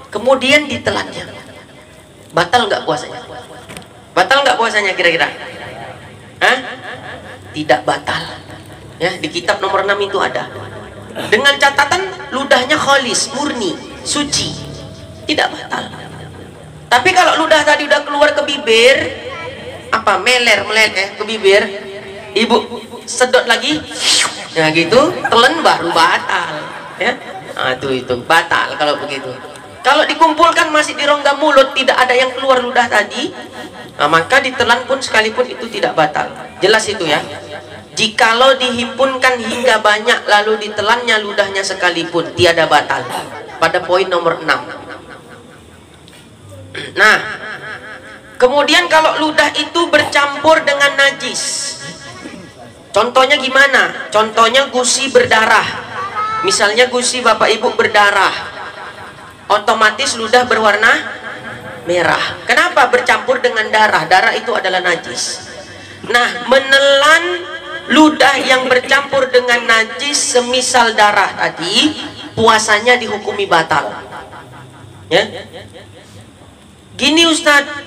kemudian ditelannya. Batal nggak puasanya? Batal nggak puasanya kira-kira? Hah? Tidak batal ya. Di kitab nomor 6 itu ada, dengan catatan ludahnya khalis, murni, suci, tidak batal. Tapi kalau ludah tadi udah keluar ke bibir, apa, meleleh ke bibir, ibu sedot lagi, ya gitu, telan, baru batal ya. Nah, itu batal kalau begitu. Kalau dikumpulkan masih di rongga mulut, tidak ada yang keluar ludah tadi, nah, maka ditelan pun sekalipun itu tidak batal. Jelas itu ya. Jikalau dihimpunkan hingga banyak lalu ditelannya ludahnya sekalipun, tiada batal. Pada poin nomor 6. Nah, kemudian kalau ludah itu bercampur dengan najis, contohnya gimana? Contohnya gusi berdarah. Misalnya gusi bapak ibu berdarah, otomatis ludah berwarna merah. Kenapa? Bercampur dengan darah. Darah itu adalah najis. Nah, menelan ludah yang bercampur dengan najis semisal darah tadi, puasanya dihukumi batal. Ya. Gini Ustadz,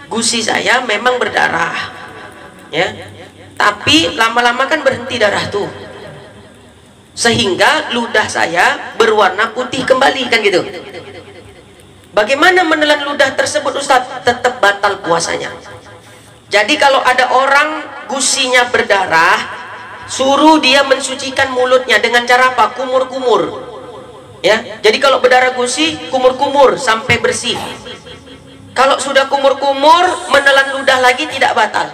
gusi saya memang berdarah ya, tapi lama-lama kan berhenti darah tuh, sehingga ludah saya berwarna putih kembali, kan gitu. Bagaimana menelan ludah tersebut Ustadz? Tetap batal puasanya. Jadi kalau ada orang gusinya berdarah, suruh dia mensucikan mulutnya dengan cara apa? Kumur-kumur ya. Jadi kalau berdarah gusi, kumur-kumur sampai bersih. Kalau sudah kumur-kumur, menelan ludah lagi tidak batal.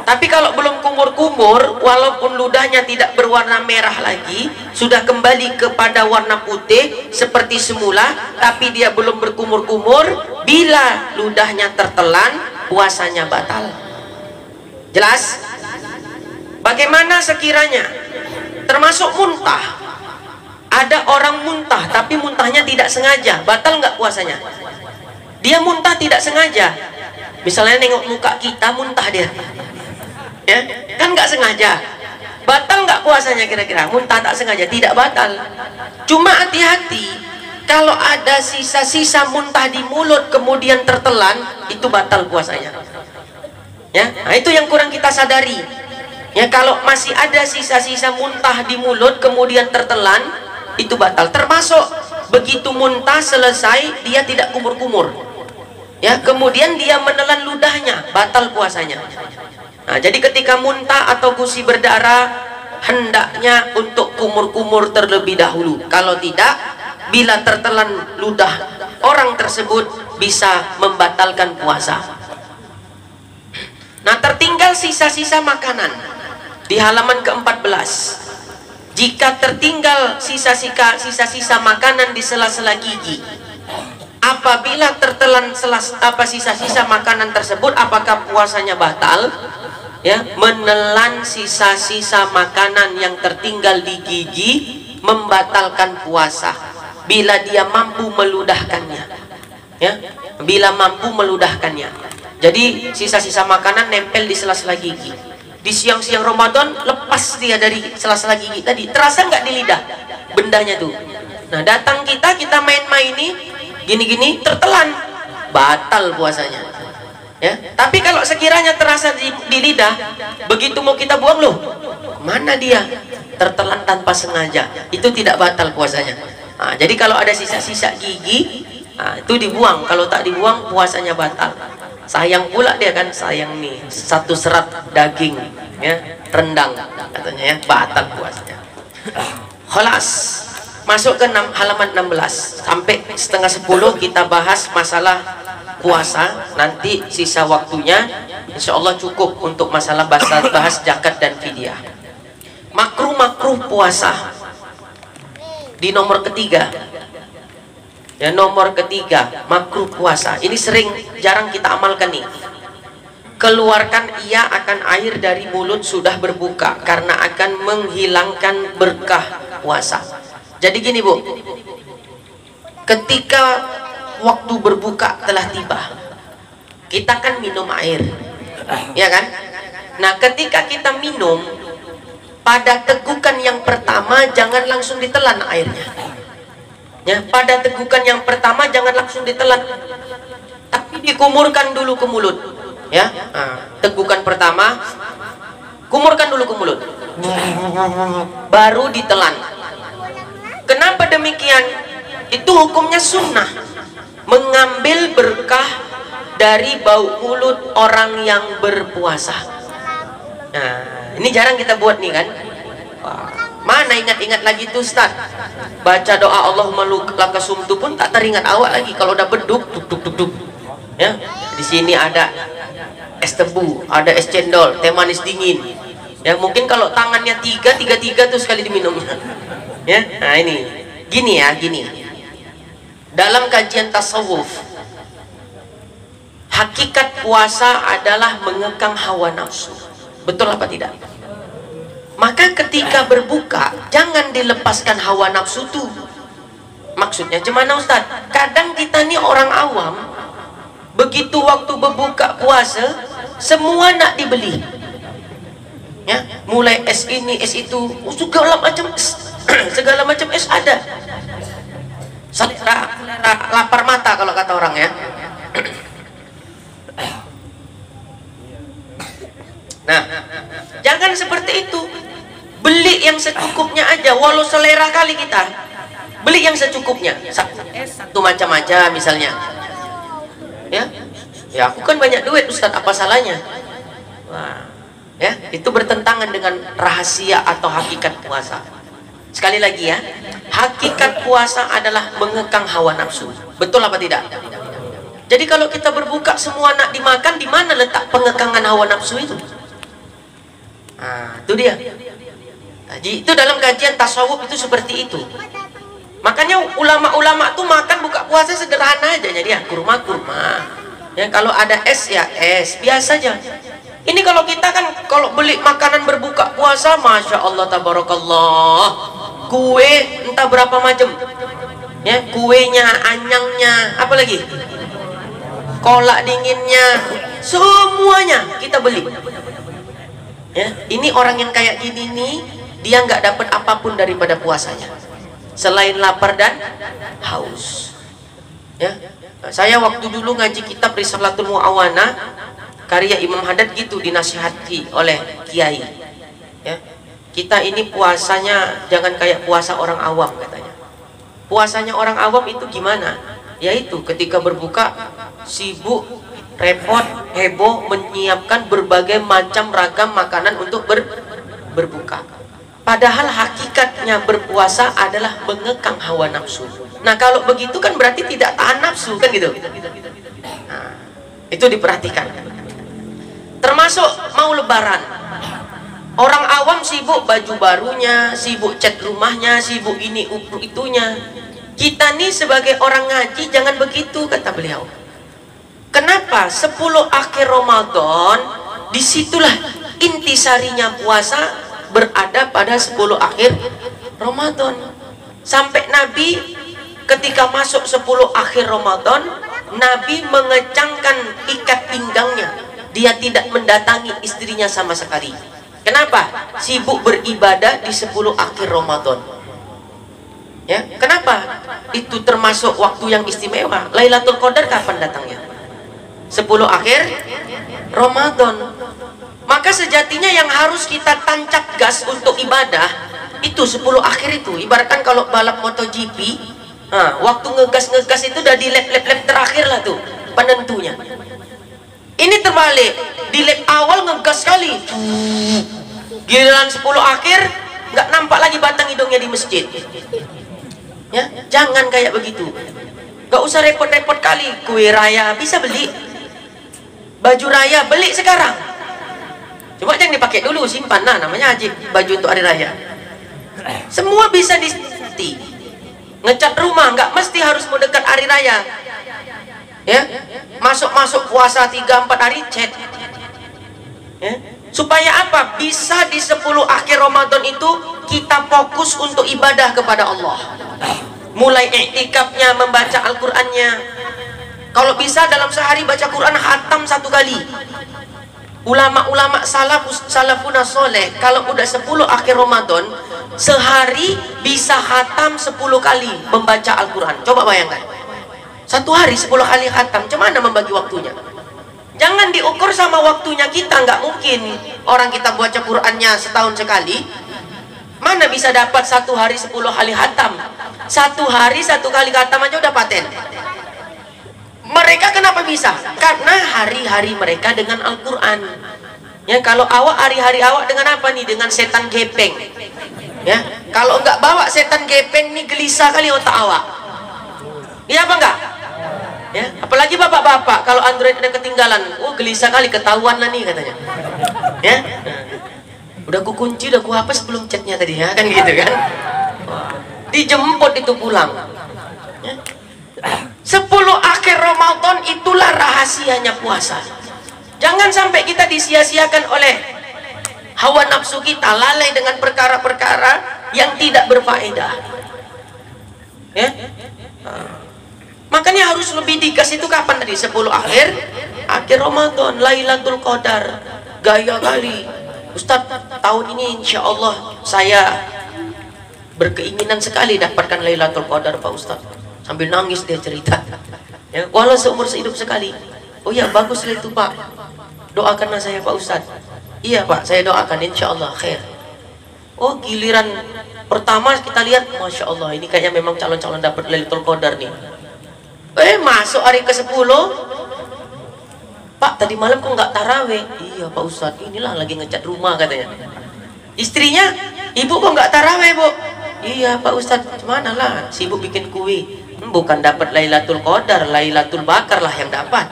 Tapi kalau belum kumur-kumur, walaupun ludahnya tidak berwarna merah lagi, sudah kembali kepada warna putih seperti semula, tapi dia belum berkumur-kumur, bila ludahnya tertelan, puasanya batal. Jelas? Bagaimana sekiranya? Termasuk muntah. Ada orang muntah, tapi muntahnya tidak sengaja, batal nggak puasanya? Dia muntah tidak sengaja, misalnya nengok muka kita muntah dia, ya kan nggak sengaja, batal nggak puasanya kira-kira? Muntah tak sengaja tidak batal, cuma hati-hati kalau ada sisa-sisa muntah di mulut kemudian tertelan, itu batal puasanya ya. Nah, itu yang kurang kita sadari ya. Kalau masih ada sisa-sisa muntah di mulut kemudian tertelan, itu batal. Termasuk begitu muntah selesai dia tidak kumur-kumur ya, kemudian dia menelan ludahnya, batal puasanya. Nah, jadi ketika muntah atau gusi berdarah, hendaknya untuk kumur-kumur terlebih dahulu. Kalau tidak, bila tertelan ludah orang tersebut, bisa membatalkan puasa. Nah, tertinggal sisa-sisa makanan di halaman ke-14. Jika tertinggal sisa-sisa makanan di sela-sela gigi, apa apabila tertelan sisa-sisa makanan tersebut, apakah puasanya batal? Ya, menelan sisa-sisa makanan yang tertinggal di gigi membatalkan puasa bila dia mampu meludahkannya. Ya, bila mampu meludahkannya. Jadi sisa-sisa makanan nempel di sela-sela gigi. Di siang-siang Ramadan lepas dia dari sela-sela gigi tadi, terasa nggak di lidah bendanya tuh. Nah, datang kita main-maini gini-gini, tertelan, batal puasanya. Ya, tapi kalau sekiranya terasa di lidah, begitu mau kita buang, loh, mana dia? Tertelan tanpa sengaja, itu tidak batal puasanya. Nah, jadi kalau ada sisa-sisa gigi, nah, itu dibuang. Kalau tak dibuang, puasanya batal. Sayang pula dia kan, sayang nih satu serat daging, ya, rendang katanya, ya, batal puasanya. Khalas, masuk ke halaman 16 sampai setengah 10 kita bahas masalah puasa. Nanti sisa waktunya insya Allah cukup untuk masalah bahas zakat dan fidyah. Makruh puasa di nomor ketiga. Ya, nomor ketiga, makruh puasa. Ini jarang kita amalkan nih. Keluarkan ia akan air dari mulut sudah berbuka karena akan menghilangkan berkah puasa. Jadi gini, Bu, ketika waktu berbuka telah tiba, kita kan minum air, ya kan? Nah, ketika kita minum, pada tegukan yang pertama jangan langsung ditelan airnya. Ya, pada tegukan yang pertama jangan langsung ditelan, tapi dikumurkan dulu ke mulut. Ya, nah, tegukan pertama, kumurkan dulu ke mulut, baru ditelan. Kenapa demikian? Itu hukumnya sunnah, mengambil berkah dari bau mulut orang yang berpuasa. Nah, ini jarang kita buat nih kan. Mana ingat-ingat lagi tuh, Ustaz? Baca doa Allahumma laka sumtu pun tak teringat awak lagi kalau udah beduk duk. Ya, di sini ada es tebu, ada es cendol, teh manis dingin. Ya, mungkin kalau tangannya tiga tuh sekali diminumnya. Ya, nah ini. Gini. Dalam kajian tasawuf, hakikat puasa adalah mengekang hawa nafsu. Betul apa tidak? Maka ketika berbuka jangan dilepaskan hawa nafsu tuh. Maksudnya gimana, Ustaz? Kadang kita nih orang awam, begitu waktu berbuka puasa semua nak dibeli. Ya, mulai es ini, es itu, segala macam es ada. Selera lapar mata kalau kata orang, ya. Nah, jangan seperti itu. Beli yang secukupnya aja, walau selera kali kita. Beli yang secukupnya. Satu macam aja misalnya. Ya, aku kan banyak duit, Ustaz, apa salahnya? Wah, ya, itu bertentangan dengan rahasia atau hakikat puasa. Sekali lagi ya, hakikat puasa adalah mengekang hawa nafsu. Betul apa tidak? Jadi kalau kita berbuka semua nak dimakan, di mana letak pengekangan hawa nafsu itu? Nah, itu dia. Jadi itu dalam kajian tasawuf itu seperti itu. Makanya ulama-ulama tuh makan buka puasa sederhana aja, jadi ya kurma. Ya, kalau ada es ya es, biasa aja. Ini kalau kita kan kalau beli makanan berbuka puasa, masya Allah tabarakallah, kue entah berapa macam. Ya, kuenya, anyangnya, apa lagi? Kolak dinginnya, semuanya kita beli. Ya, ini orang yang kayak gini nih, dia nggak dapat apapun daripada puasanya selain lapar dan haus. Ya, saya waktu dulu ngaji kitab Risalatul Mu'awana karya Imam Haddad gitu, dinasihati oleh kiai. Ya, kita ini puasanya jangan kayak puasa orang awam katanya. Puasanya orang awam itu gimana? Yaitu ketika berbuka sibuk, repot, heboh menyiapkan berbagai macam ragam makanan untuk berbuka. Padahal hakikatnya berpuasa adalah mengekang hawa nafsu. Nah, kalau begitu kan berarti tidak tahan nafsu kan gitu. Nah, itu diperhatikan. Termasuk mau lebaran, orang awam sibuk baju barunya, sibuk cat rumahnya, sibuk ini itunya. Kita nih sebagai orang ngaji jangan begitu, kata beliau. Kenapa? 10 akhir Ramadan, disitulah intisarinya puasa berada pada 10 akhir Ramadan. Sampai Nabi ketika masuk 10 akhir Ramadan, Nabi mengecangkan ikat pinggangnya. Dia tidak mendatangi istrinya sama sekali. Kenapa? Sibuk beribadah di 10 akhir Ramadan. Ya, kenapa? Itu termasuk waktu yang istimewa. Lailatul Qadar kapan datangnya? 10 akhir Ramadan. Maka sejatinya yang harus kita tancap gas untuk ibadah itu 10 akhir itu. Ibaratkan kalau balap MotoGP, waktu ngegas itu udah di lap terakhir lah tuh penentunya. Ini terbalik, di lap awal ngegas sekali, giliran 10 akhir nggak nampak lagi batang hidungnya di masjid. Ya, jangan kayak begitu. Nggak usah repot-repot kali. Kue raya bisa beli, baju raya beli sekarang. Coba jangan dipakai dulu, simpan. Nah, namanya ajib baju untuk hari raya. Semua bisa diganti. Ngecat rumah nggak mesti harus mau dekat hari raya. Ya, masuk puasa 3-4 hari cat. Ya. Supaya apa? Bisa di 10 akhir Ramadan itu kita fokus untuk ibadah kepada Allah. Mulai iktikafnya, membaca Al-Qur'annya. Kalau bisa dalam sehari baca Quran khatam 1 kali. Ulama-ulama salafun soleh kalau udah 10 akhir Ramadan sehari bisa khatam 10 kali membaca Al-Quran. Coba bayangkan, 1 hari 10 kali khatam, cuman membagi waktunya. Jangan diukur sama waktunya kita, nggak mungkin orang kita baca Qurannya setahun sekali. Mana bisa dapat 1 hari 10 kali khatam? 1 hari 1 kali khatam aja udah paten. Mereka kenapa bisa? Karena hari-hari mereka dengan Al-Quran. Ya, kalau awak hari-hari awak dengan apa nih? Dengan setan gepeng. Ya, kalau nggak bawa setan gepeng nih gelisah kali otak awak. Iya apa enggak? Ya, apalagi bapak-bapak kalau Android ada ketinggalan, gelisah kali, ketahuan lah nih katanya. Ya, udah ku kunci, udah ku hapus belum chatnya tadi ya, kan gitu kan? Dijemput itu pulang. Ya. 10 akhir Ramadan itulah rahasianya puasa. Jangan sampai kita disia-siakan oleh hawa nafsu kita, lalai dengan perkara-perkara yang tidak berfaedah. Ya? Makanya harus lebih digas itu kapan tadi? 10 akhir Ramadan, Lailatul Qadar. Gaya kali. Ustaz, tahun ini insya Allah saya berkeinginan sekali dapatkan Lailatul Qadar Pak Ustaz. Sambil nangis dia cerita. Ya, walau seumur hidup sekali. Oh ya, bagus itu Pak. Doakanlah saya Pak Ustaz. Iya Pak, saya doakan insya Allah khair. Oh, giliran pertama kita lihat, Masya Allah, ini kayaknya memang calon-calon dapat Lailatul Qadar nih. Masuk hari ke-10. Pak, tadi malam kok nggak taraweh? Iya Pak Ustaz, inilah lagi ngecat rumah katanya. Istrinya, ibu kok nggak taraweh Bu? Iya Pak Ustadz, mana lah, sibuk bikin kue. Bukan dapat Lailatul Qadar, Lailatul Bakar lah yang dapat.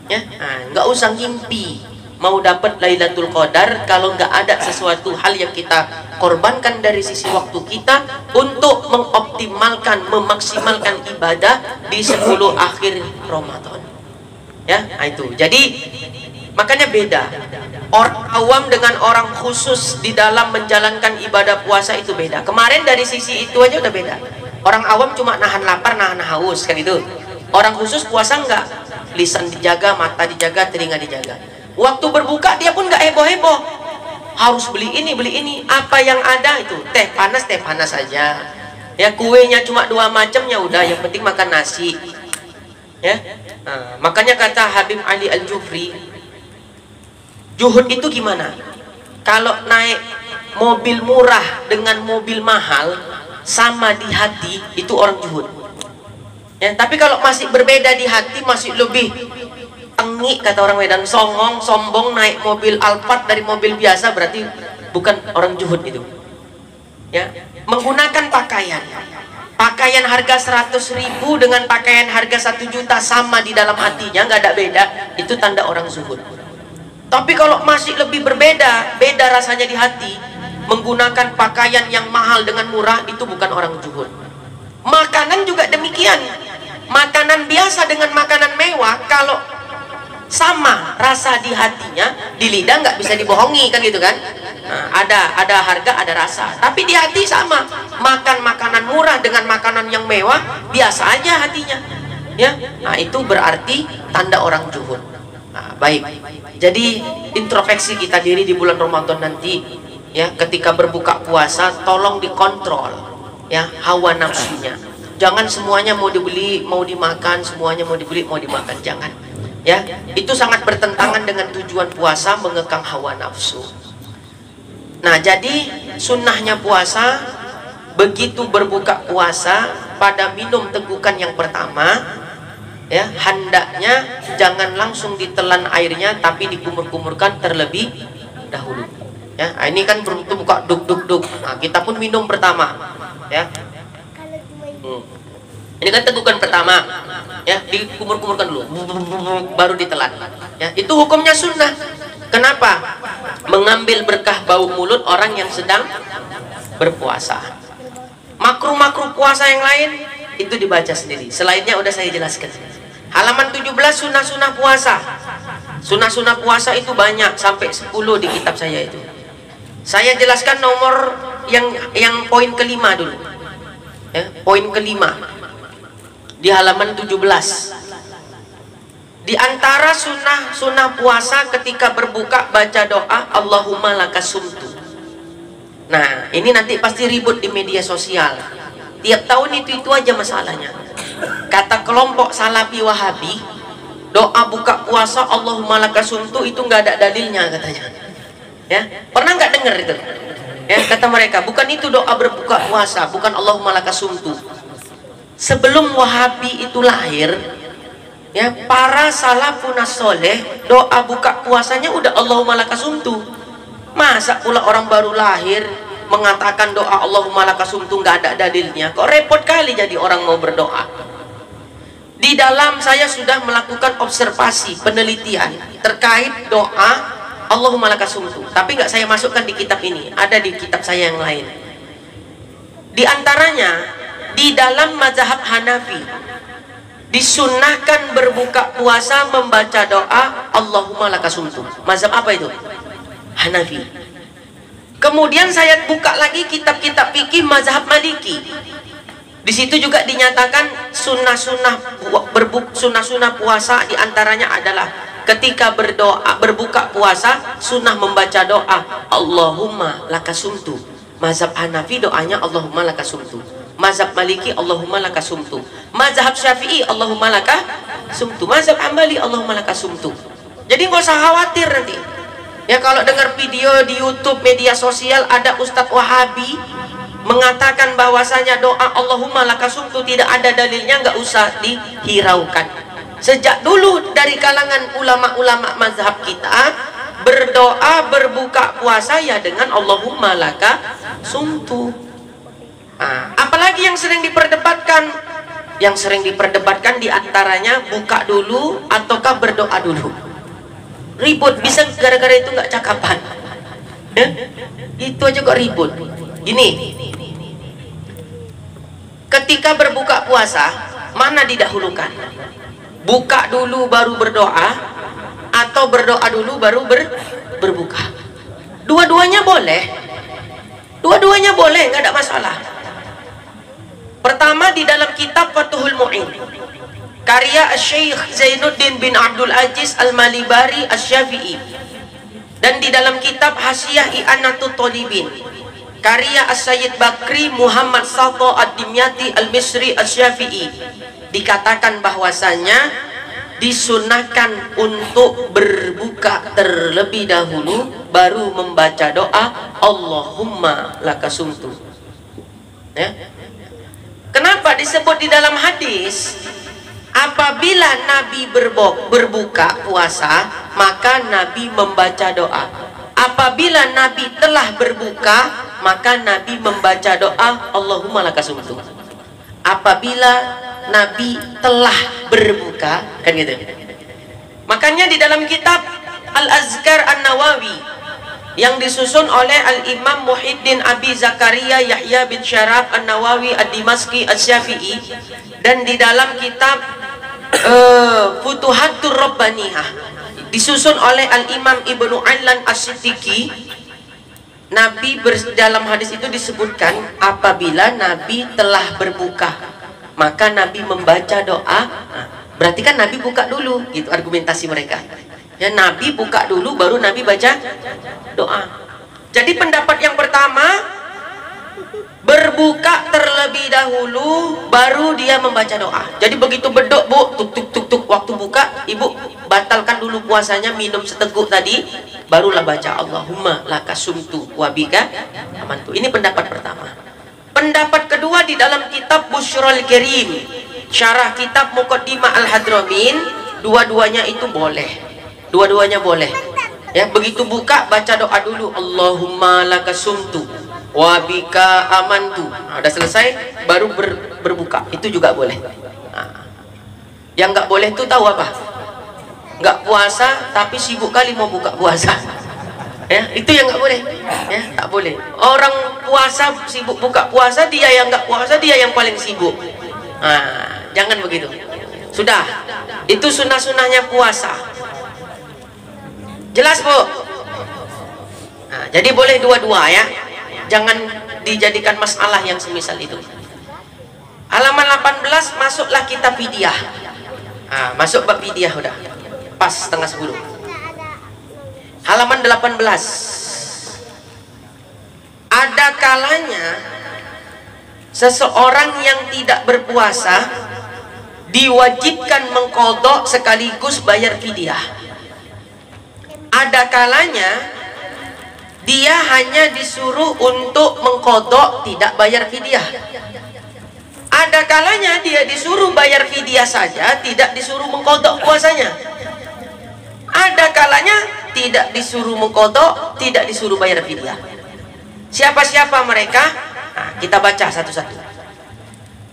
Ya, nggak usah ngimpi mau dapat Lailatul Qadar kalau nggak ada sesuatu hal yang kita korbankan dari sisi waktu kita untuk mengoptimalkan, memaksimalkan ibadah di 10 akhir Ramadan. Ya, itu. Jadi makanya beda. Orang awam dengan orang khusus di dalam menjalankan ibadah puasa itu beda. Kemarin dari sisi itu aja udah beda. Orang awam cuma nahan lapar, nahan haus kan itu. Orang khusus puasa enggak. Lisan dijaga, mata dijaga, telinga dijaga. Waktu berbuka dia pun enggak heboh-heboh. Harus beli ini, beli ini. Apa yang ada itu teh panas saja. Ya, kuenya cuma 2 macam ya udah, yang penting makan nasi. Ya. Makanya kata Habib Ali Al-Jufri, juhud itu gimana? Kalau naik mobil murah dengan mobil mahal sama di hati, itu orang juhud. Ya, tapi kalau masih berbeda di hati, masih lebih tengi, kata orang Medan, songong, sombong, naik mobil Alphard dari mobil biasa, berarti bukan orang juhud itu. Ya, menggunakan pakaian harga 100.000 dengan pakaian harga 1 juta sama di dalam hatinya, nggak ada beda, itu tanda orang zuhud. Tapi kalau masih lebih berbeda, beda rasanya di hati, menggunakan pakaian yang mahal dengan murah, itu bukan orang zuhud. Makanan juga demikian. Makanan biasa dengan makanan mewah, kalau sama rasa di hatinya, di lidah nggak bisa dibohongi kan gitu kan. Nah, ada harga, ada rasa, tapi di hati sama. Makan makanan murah dengan makanan yang mewah biasa aja hatinya, ya. Nah, itu berarti tanda orang zuhud. Nah, baik. Jadi introspeksi kita diri di bulan Ramadan nanti, ya, ketika berbuka puasa tolong dikontrol, ya, hawa nafsunya. Jangan semuanya mau dibeli, mau dimakan, semuanya mau dibeli, mau dimakan, jangan. Ya, itu sangat bertentangan dengan tujuan puasa, mengekang hawa nafsu. Nah, jadi sunnahnya puasa, begitu berbuka puasa, pada minum tegukan yang pertama, ya, hendaknya jangan langsung ditelan airnya, tapi dikumur-kumurkan terlebih dahulu. Ya, ini kan berbuka duk duk duk. Nah, kita pun minum pertama, ya. Ini kan tegukan pertama, ya, dikumur-kumurkan dulu, baru ditelan. Ya, itu hukumnya sunnah. Kenapa? Mengambil berkah bau mulut orang yang sedang berpuasa. Makruh-makruh puasa yang lain itu dibaca sendiri. Selainnya udah saya jelaskan. Halaman 17 sunnah-sunnah puasa. Sunnah-sunnah puasa itu banyak, sampai 10 di kitab saya itu. Saya jelaskan nomor yang poin kelima dulu. Ya, poin kelima. Di halaman 17. Di antara sunnah puasa ketika berbuka baca doa Allahumma lakasumtu. Nah, ini nanti pasti ribut di media sosial. Tiap tahun itu aja masalahnya. Kata kelompok Salafi Wahabi, doa buka puasa Allahumma lakasumtu itu nggak ada dalilnya katanya. Ya, pernah nggak dengar itu? Ya, kata mereka, bukan itu doa berbuka puasa, bukan Allahumma lakasumtu. Sebelum Wahabi itu lahir, ya, para salafun soleh doa buka puasanya udah Allahumma lakasumtu. Masa pula orang baru lahir mengatakan doa Allahumma lakasumtu nggak ada dalilnya? Kok repot kali jadi orang mau berdoa. Di dalam saya sudah melakukan observasi penelitian terkait doa Allahumma lakasumtu, tapi nggak saya masukkan di kitab ini, ada di kitab saya yang lain. Di antaranya di dalam mazhab Hanafi disunnahkan berbuka puasa membaca doa Allahumma lakasumtu. Mazhab apa itu? Hanafi. Kemudian saya buka lagi kitab-kitab fikih mazhab Maliki. Di situ juga dinyatakan sunnah-sunnah puasa diantaranya adalah ketika berbuka puasa sunnah membaca doa Allahumma lakasumtu. Mazhab Hanafi doanya Allahumma lakasumtu. Mazhab Maliki Allahumma lakasumtu. Mazhab Syafi'i Allahumma lakasumtu. Mazhab Hambali Allahumma lakasumtu. Jadi nggak usah khawatir nanti. Ya, kalau dengar video di YouTube media sosial ada Ustadz Wahabi mengatakan bahwasanya doa Allahumma lakasumtu tidak ada dalilnya, nggak usah dihiraukan. Sejak dulu dari kalangan ulama-ulama mazhab kita berdoa berbuka puasa ya dengan Allahumma lakasumtu. Nah, apalagi yang sering diperdebatkan? Yang sering diperdebatkan diantaranya buka dulu ataukah berdoa dulu. Ribut, bisa gara-gara itu nggak cakapan. Itu aja kok ribut. Ini ketika berbuka puasa mana didahulukan? Buka dulu baru berdoa atau berdoa dulu baru berbuka? Dua-duanya boleh. Dua-duanya boleh, nggak ada masalah. Pertama di dalam kitab Fathul Mu'in karya Syekh Zainuddin bin Abdul Aziz Al-Malibari Asy-Syafi'i, dan di dalam kitab Hasyiah I'anatul Thalibin karya As-Sayyid Bakri Muhammad Sato Ad-Dimyati Al-Misri Asy-Syafi'i dikatakan bahwasanya disunahkan untuk berbuka terlebih dahulu baru membaca doa Allahumma lakasumtu. Ya. Kenapa disebut di dalam hadis apabila Nabi berbuka puasa maka Nabi membaca doa. Apabila Nabi telah berbuka maka Nabi membaca doa Allahumma lakasumtu. Apabila Nabi telah berbuka, kan gitu. Makanya di dalam kitab Al-Azkar An-Nawawi yang disusun oleh Al-Imam Muhyiddin Abi Zakaria Yahya bin Syaraf An-Nawawi Ad-Dimaski Asy-Syafi'i, dan di dalam kitab Futuhatur Rabbaniyah disusun oleh Al-Imam Ibnu Ailan As-Siddiqi. Nabi dalam hadis itu disebutkan apabila Nabi telah berbuka maka Nabi membaca doa. Berarti kan Nabi buka dulu, gitu argumentasi mereka. Ya, Nabi buka dulu baru Nabi baca doa. Jadi pendapat yang pertama, berbuka terlebih dahulu baru dia membaca doa. Jadi begitu bedok, Bu, tuk tuk tuk tuk, waktu buka, Ibu batalkan dulu puasanya, minum seteguk tadi, barulah baca Allahumma lakasumtu wabika amantu. Ini pendapat pertama. Pendapat kedua di dalam kitab Busyrul Karim, syarah kitab Muqaddimah Al-Hadramin, dua-duanya itu boleh. Dua-duanya boleh. Ya, begitu buka baca doa dulu, Allahumma lakasumtu wabika amantu. Nah, udah selesai baru berbuka. Itu juga boleh. Nah, yang nggak boleh itu tahu apa? Nggak puasa tapi sibuk kali mau buka puasa. Ya, itu yang nggak boleh. Ya, tak boleh. Orang puasa sibuk buka puasa, dia yang nggak puasa dia yang paling sibuk. Nah, jangan begitu. Sudah. Itu sunnah-sunnahnya puasa. Jelas, Bu? Nah, jadi boleh dua-dua ya. Jangan dijadikan masalah yang semisal itu. Halaman 18 masuklah kitab fidyah. Nah, masuk bab fidyah udah. Pas setengah 10. Halaman 18. Ada kalanya seseorang yang tidak berpuasa diwajibkan mengqadha sekaligus bayar fidyah. Ada kalanya dia hanya disuruh untuk mengqadha tidak bayar fidyah. Ada kalanya dia disuruh bayar fidyah saja, tidak disuruh mengqadha puasanya. Ada kalanya tidak disuruh mengqadha, tidak disuruh bayar fidyah. Siapa-siapa mereka? Nah, kita baca satu-satu.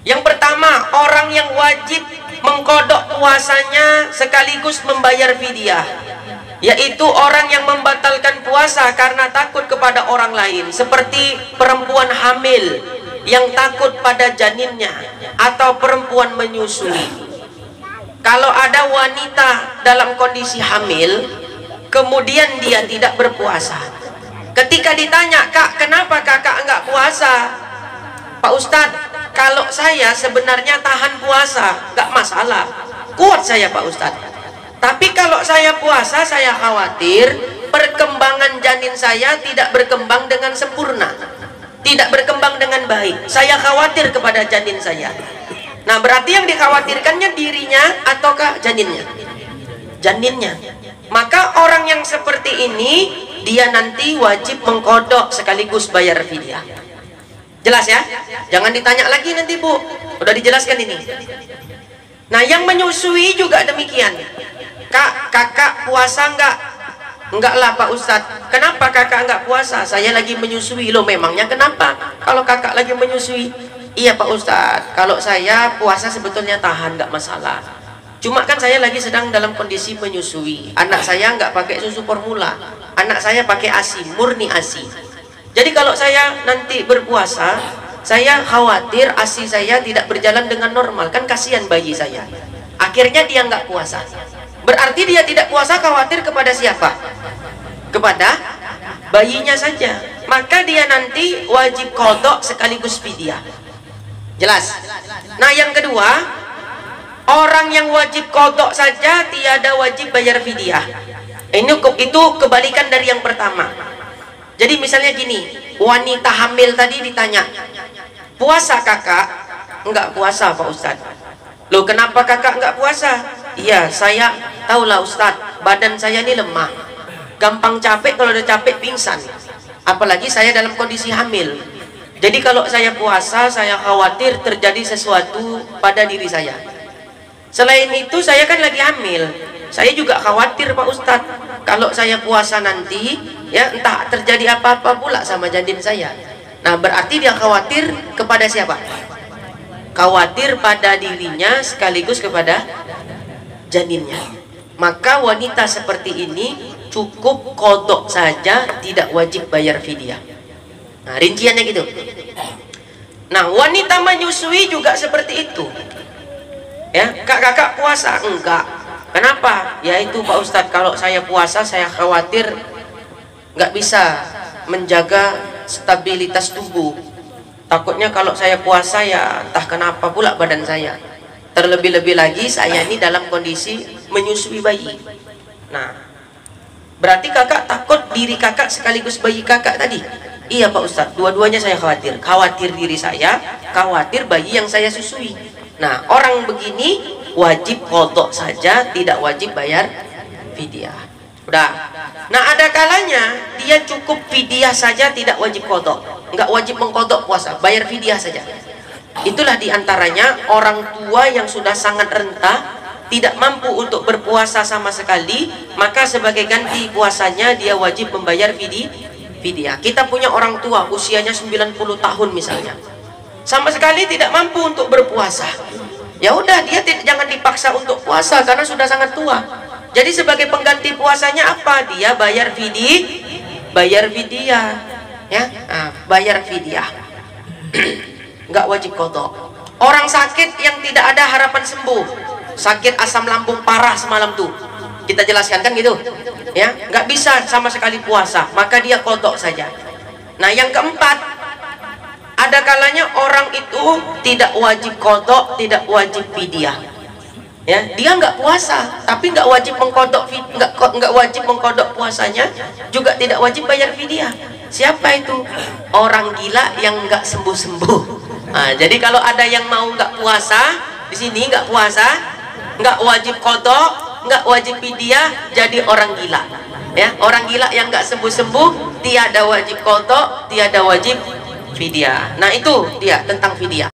Yang pertama, orang yang wajib mengqadha puasanya sekaligus membayar fidyah, yaitu orang yang membatalkan puasa karena takut kepada orang lain, seperti perempuan hamil yang takut pada janinnya atau perempuan menyusui. Kalau ada wanita dalam kondisi hamil kemudian dia tidak berpuasa, ketika ditanya, Kak, kenapa kakak enggak puasa? Pak Ustadz, kalau saya sebenarnya tahan puasa, enggak masalah, kuat saya Pak Ustadz. Tapi kalau saya puasa, saya khawatir perkembangan janin saya tidak berkembang dengan sempurna, tidak berkembang dengan baik. Saya khawatir kepada janin saya. Nah, berarti yang dikhawatirkannya dirinya ataukah janinnya? Janinnya. Maka orang yang seperti ini, dia nanti wajib mengqadha sekaligus bayar fidyah. Jelas ya? Jangan ditanya lagi nanti, Bu. Udah dijelaskan ini. Nah, yang menyusui juga demikian. Kak, kakak puasa enggak? Enggak lah Pak Ustadz. Kenapa kakak enggak puasa? Saya lagi menyusui. Loh, memangnya kenapa kalau kakak lagi menyusui? Iya Pak Ustadz, kalau saya puasa sebetulnya tahan, enggak masalah. Cuma kan saya lagi sedang dalam kondisi menyusui. Anak saya enggak pakai susu formula, anak saya pakai ASI, murni ASI. Jadi kalau saya nanti berpuasa, saya khawatir ASI saya tidak berjalan dengan normal. Kan kasihan bayi saya. Akhirnya dia enggak puasa. Berarti dia tidak puasa khawatir kepada siapa? Kepada bayinya saja. Maka dia nanti wajib qadha sekaligus fidyah. Jelas? Nah, yang kedua, orang yang wajib qadha saja tiada wajib bayar fidyah. Itu kebalikan dari yang pertama. Jadi misalnya gini, wanita hamil tadi ditanya, puasa kakak? Enggak puasa Pak Ustadz. Loh, kenapa kakak enggak puasa? Iya, saya tahulah Ustadz, badan saya ini lemah, gampang capek, kalau udah capek pingsan. Apalagi saya dalam kondisi hamil. Jadi kalau saya puasa, saya khawatir terjadi sesuatu pada diri saya. Selain itu, saya kan lagi hamil. Saya juga khawatir Pak Ustadz, kalau saya puasa nanti, ya entah terjadi apa-apa pula sama janin saya. Nah, berarti dia khawatir kepada siapa? Khawatir pada dirinya sekaligus kepada janinnya. Maka wanita seperti ini cukup kodok saja, tidak wajib bayar fidyah. Nah, rinciannya gitu. Nah, wanita menyusui juga seperti itu. Ya, kakak puasa enggak. Kenapa? Ya itu Pak Ustadz, kalau saya puasa saya khawatir nggak bisa menjaga stabilitas tubuh. Takutnya kalau saya puasa ya entah kenapa pula badan saya. Terlebih-lebih lagi saya ini dalam kondisi menyusui bayi. Nah, berarti kakak takut diri kakak sekaligus bayi kakak tadi. Iya Pak Ustadz, dua-duanya saya khawatir. Khawatir diri saya, khawatir bayi yang saya susui. Nah, orang begini wajib qadha saja, tidak wajib bayar fidyah. Udah. Nah, ada kalanya dia cukup fidyah saja, tidak wajib qadha. Enggak wajib mengqadha puasa, bayar fidyah saja. Itulah diantaranya orang tua yang sudah sangat renta, tidak mampu untuk berpuasa sama sekali, maka sebagai ganti puasanya dia wajib membayar fidyah. Kita punya orang tua usianya 90 tahun misalnya, sama sekali tidak mampu untuk berpuasa. Ya udah, dia jangan dipaksa untuk puasa karena sudah sangat tua. Jadi sebagai pengganti puasanya apa? Dia bayar fidyah, ya, bayar fidyah. Nggak wajib qadha. Orang sakit yang tidak ada harapan sembuh, sakit asam lambung parah semalam tuh, kita jelaskan kan gitu, ya, nggak bisa sama sekali puasa, maka dia qadha saja. Nah, yang keempat, ada kalanya orang itu tidak wajib qadha, tidak wajib fidyah. Ya, dia nggak puasa, tapi nggak wajib mengqadha, nggak wajib mengqadha puasanya, juga tidak wajib bayar fidyah. Siapa itu? Orang gila yang nggak sembuh-sembuh. Nah, jadi kalau ada yang mau nggak puasa di sini, nggak puasa, nggak wajib qadha, nggak wajib fidyah, jadi orang gila. Ya, orang gila yang nggak sembuh-sembuh, tiada wajib qadha, tiada wajib fidyah. Nah, itu dia tentang fidyah.